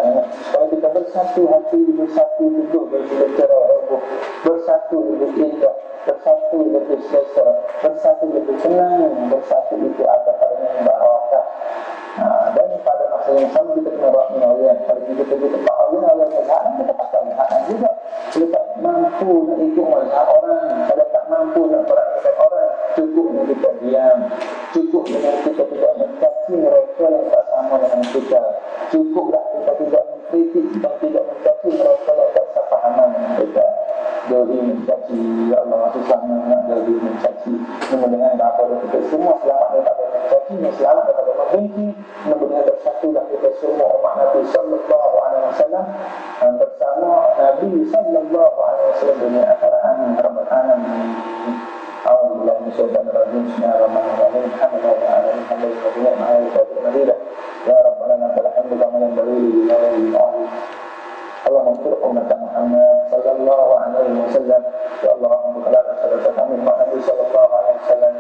kalau kita bersatu hati, bersatu duduk berbicara roboh, bersatu lebih indah, bersatu lebih selesa, bersatu lebih senang, bersatu itu ada padanya barakah. Dan pada masa yang sama kita kena rahmi Allah. Kalau kita pergi tempat Allah berhak, kita pasal berhak juga. Kalau tak mampu nak ikut mazhab orang, kalau tak mampu nak beraktivitas orang, cukup dengan kita diam, cukup dengan kita tidak mencaci mereka yang tak sama dengan kita, cukuplah kita tidak mengkritik dan tidak mencaci mereka yang tak sepahaman dengan kita. Jadi mencaci, ya Allah susah nak jadi mencaci. Mudah-mudahan daripada kita semua selamat daripada mencaci, selamat daripada membenci. Mudah-mudahan bersatulah kita semua umat Nabi sallallahu alaihi wasallam bersama Nabi sallallahu alaihi wasallam dunia akhirat. Amin ya rabbal alamin. A'udzubillahi minasyaitonir rajim. Bismillahirrahmanirrahim. Alhamdulillahi alamin. Alhamdulillahi ma'al ya rabbana lakal hamdu kama yanbaghi li jalali wajhik. Allahumma ighfir umat Muhammad sallallahu alaihi wasallam. Ya Allah, ampunkanlah dosa-dosa kami umat Nabi sallallahu alaihi wasallam.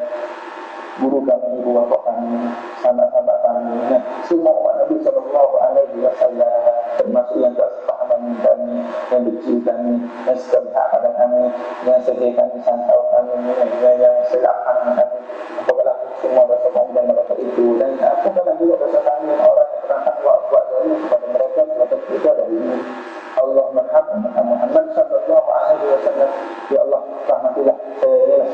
Guru kami, ibu bapa kami, sahabat-sahabat kami, semua umat Nabi sallallahu alaihi wasallam, termasuk yang tak sepahaman kami, yang benci kami, yang sepihak pada kami, yang sedih kami, santau kami, yang silapkan kami. Apabila semua dosa kami dan mereka itu, dan apabila juga dosa kami orang yang pernah buat dari kepada mereka, mereka kita dari ini. Allah Muhammad sallallahu alaihi wasallam. Ya Allah, rahmatilah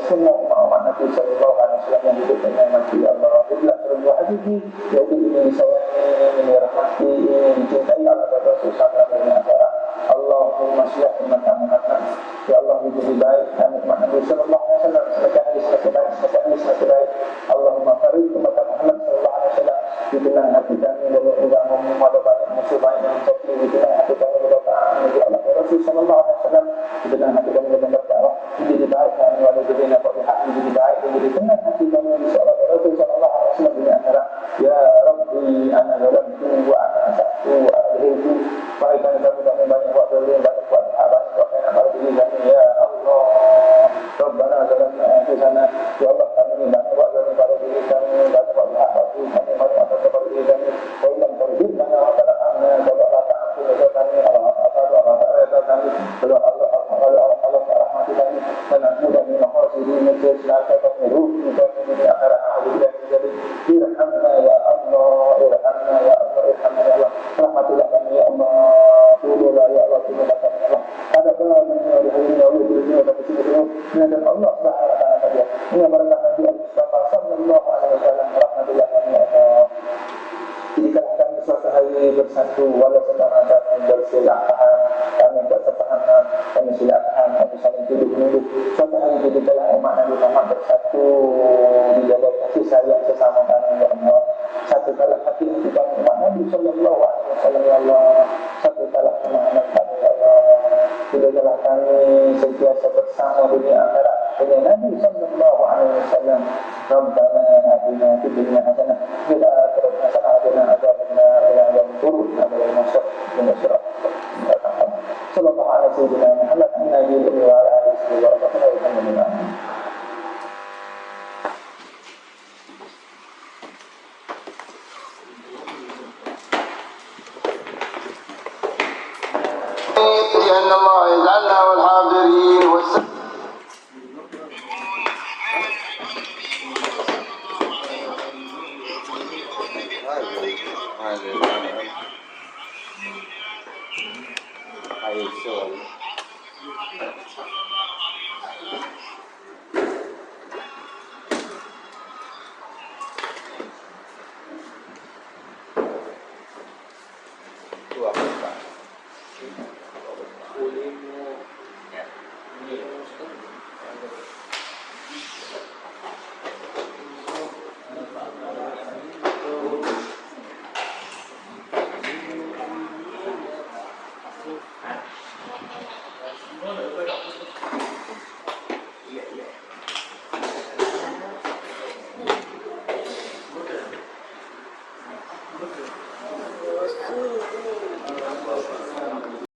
semua umat Nabi sallallahu alaihi wasallam yang hidup dengan mati. Ya Allah, bila terbuat hati ya ini disayangi, ini rahmati, ini dicintai Allah dan Rasul sallallahu alaihi wasallam. Allahumma shlih umat Muhammad. Ya Allah, hidup baik kami umat Nabi sallallahu alaihi wasallam. Semoga hadis terbaik, semoga hadis terbaik. Allahumma farid umat Muhammad sallallahu alaihi wasallam. Di dalam hati kami dari agama ada banyak musuh baik yang mencaci di dalam hati kami ada Nabi Allah Rasul sallallahu alaihi wasallam. Di dalam hati kami ada berkah. Jadi baik kami walau jadi dapat hak jadi baik, jadi tenang hati kami insya Allah Rasul sallallahu alaihi wasallam dunia akhirat. Ya Rabbi, ana zalamtu wa ana asatu wa alaitu. Baik kami banyak buat dolim, banyak buat haram, buat enak pada diri kami. Ya Allah, Rabbana zalamna anfusana. Ya Allah, kami banyak buat dolim pada diri kami, banyak buat hak batu kami, banyak buat pada diri kami. Wa illam tarjid lana wa tarhamna, kalau Allah tak ampun dosa kami, Allah tak reda kami, kalau Allah itu. Suatu hari ketika umat Nabi Muhammad bersatu di dalam kasih sayang sesama kami, ya Allah. Satu kalah hati kami umat Nabi Sallallahu Alaihi Wasallam, ya Allah. Satu kalah semangat kami, ya Allah. Sudahlah kami sentiasa bersama dunia akhirat dengan Nabi Sallallahu Alaihi Wasallam. Rabbana atina fid dunya hasanah wa fil akhirati hasanah wa qina adzabannar. Ya Allah, turunlah dari masuk dengan surat Sallallahu Alaihi Wasallam Muhammad Nabi wa ala alihi wa sahbihi. لأن الله يجعلنا والحاضرين والسلام.